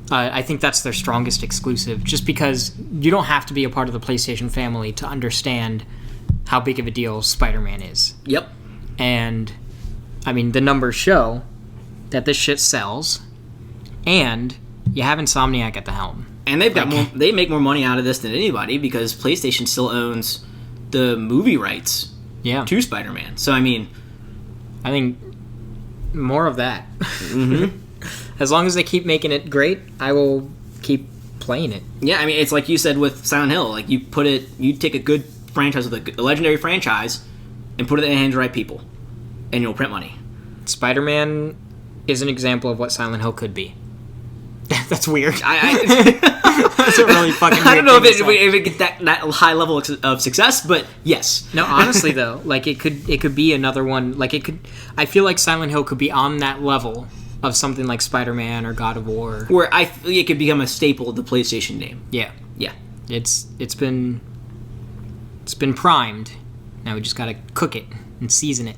I think that's their strongest exclusive. Just because you don't have to be a part of the PlayStation family to understand how big of a deal Spider-Man is.
Yep.
And... I mean, the numbers show that this shit sells, and you have Insomniac at the helm.
And they've got they make more money out of this than anybody because PlayStation still owns the movie rights to Spider-Man. So, I mean...
I think more of that.
Mm-hmm.
As long as they keep making it great, I will keep playing it.
Yeah, I mean, it's like you said with Silent Hill. Like, you take a good franchise with a legendary franchise and put it in the hands of the right people. And you'll print money. Spider-Man
is an example of what Silent Hill could be. That's weird.
That's a really fucking weird I don't know if it gets that high level of success, but yes.
No, honestly though, like it could be another one. Like it could. I feel like Silent Hill could be on that level of something like Spider-Man or God of War,
where I feel it could become a staple of the PlayStation name.
Yeah. It's been primed. Now we just gotta cook it and season it.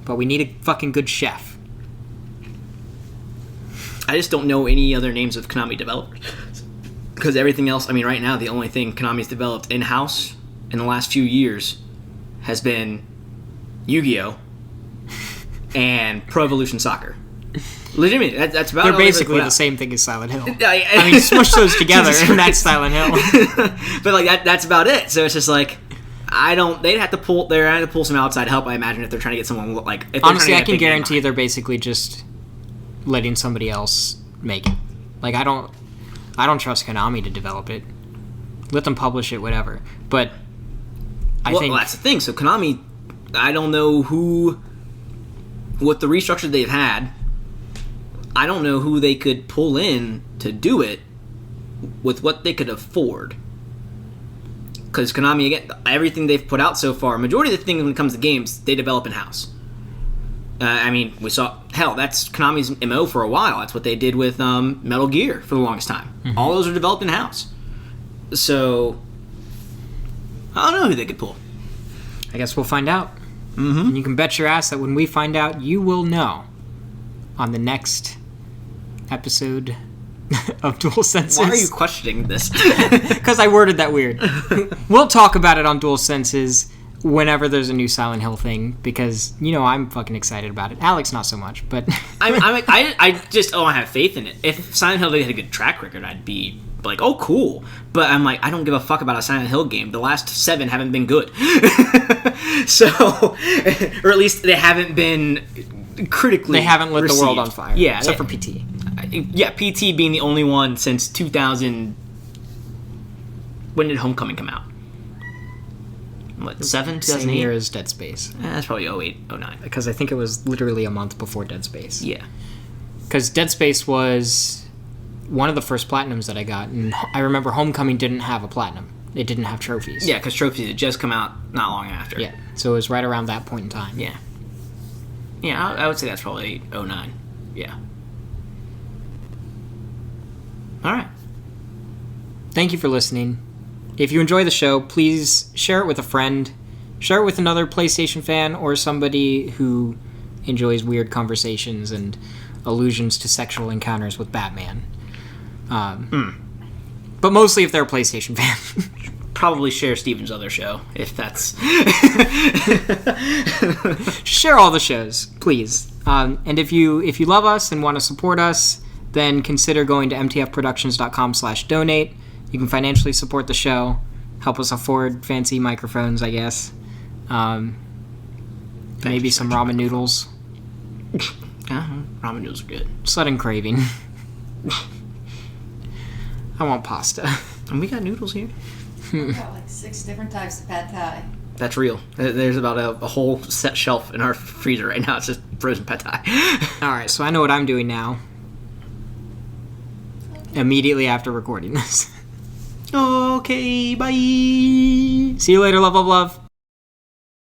But we need a fucking good chef.
I just don't know any other names of Konami developers. Because everything else, I mean, right now, the only thing Konami's developed in-house in the last few years has been Yu-Gi-Oh! And Pro Evolution Soccer. Legitimately, that's about.
They're
all they
basically
put
the
out.
same thing as Silent Hill.
I
mean, smush those together, and that's Silent Hill.
But like that's about it. So it's just like they'd have to pull some outside help. I imagine if they're trying to get someone like. If
Honestly, I can guarantee they're basically just letting somebody else make it. Like I don't trust Konami to develop it. Let them publish it, whatever. But I think
that's the thing. So Konami, I don't know with the restructure they've had, I don't know who they could pull in to do it with what they could afford. Because Konami, again, everything they've put out so far, majority of the things when it comes to games, they develop in-house. I mean, we saw, that's Konami's MO for a while. That's what they did with Metal Gear for the longest time. Mm-hmm. All those are developed in-house. So, I don't know who they could pull.
I guess we'll find out.
Mm-hmm.
And you can bet your ass that when we find out, you will know on the next episode of Dual Senses.
Why are you questioning this?
Because I worded that weird. We'll talk about it on Dual Senses whenever there's a new Silent Hill thing, because, I'm fucking excited about it. Alex, not so much, but...
I just have faith in it. If Silent Hill had a good track record, I'd be like, oh, cool. But I'm like, I don't give a fuck about a Silent Hill game. The last 7 haven't been good. So, or at least they haven't been critically
They haven't lit
received.
The world on fire.
Yeah.
Except for PT.
Yeah, PT being the only one since 2000... When did Homecoming come out? What, 7? 2008?
Same year as Dead Space.
That's probably 08, 09.
Because I think it was literally a month before Dead Space.
Yeah.
Because Dead Space was one of the first platinums that I got, and I remember Homecoming didn't have a platinum. It didn't have trophies.
Yeah, because trophies had just come out not long after.
Yeah, so it was right around that point in time.
Yeah. Yeah, I would say that's probably 09. Yeah. All right.
Thank you for listening. If you enjoy the show, please share it with a friend. Share it with another PlayStation fan or somebody who enjoys weird conversations and allusions to sexual encounters with Batman. But mostly if they're a PlayStation fan.
Probably share Steven's other show, if that's...
Share all the shows, please. And if you love us and want to support us, then consider going to mtfproductions.com/donate. You can financially support the show, help us afford fancy microphones, I guess. Maybe some ramen noodles.
Ramen noodles are good.
Sudden craving. I want pasta.
And we got noodles here.
We got like 6 different types of pad thai.
That's real. There's about a whole set shelf in our freezer right now. It's just frozen pad thai.
Alright, so I know what I'm doing now. Okay. Immediately after recording this.
Okay, bye.
See you later, love, love, love.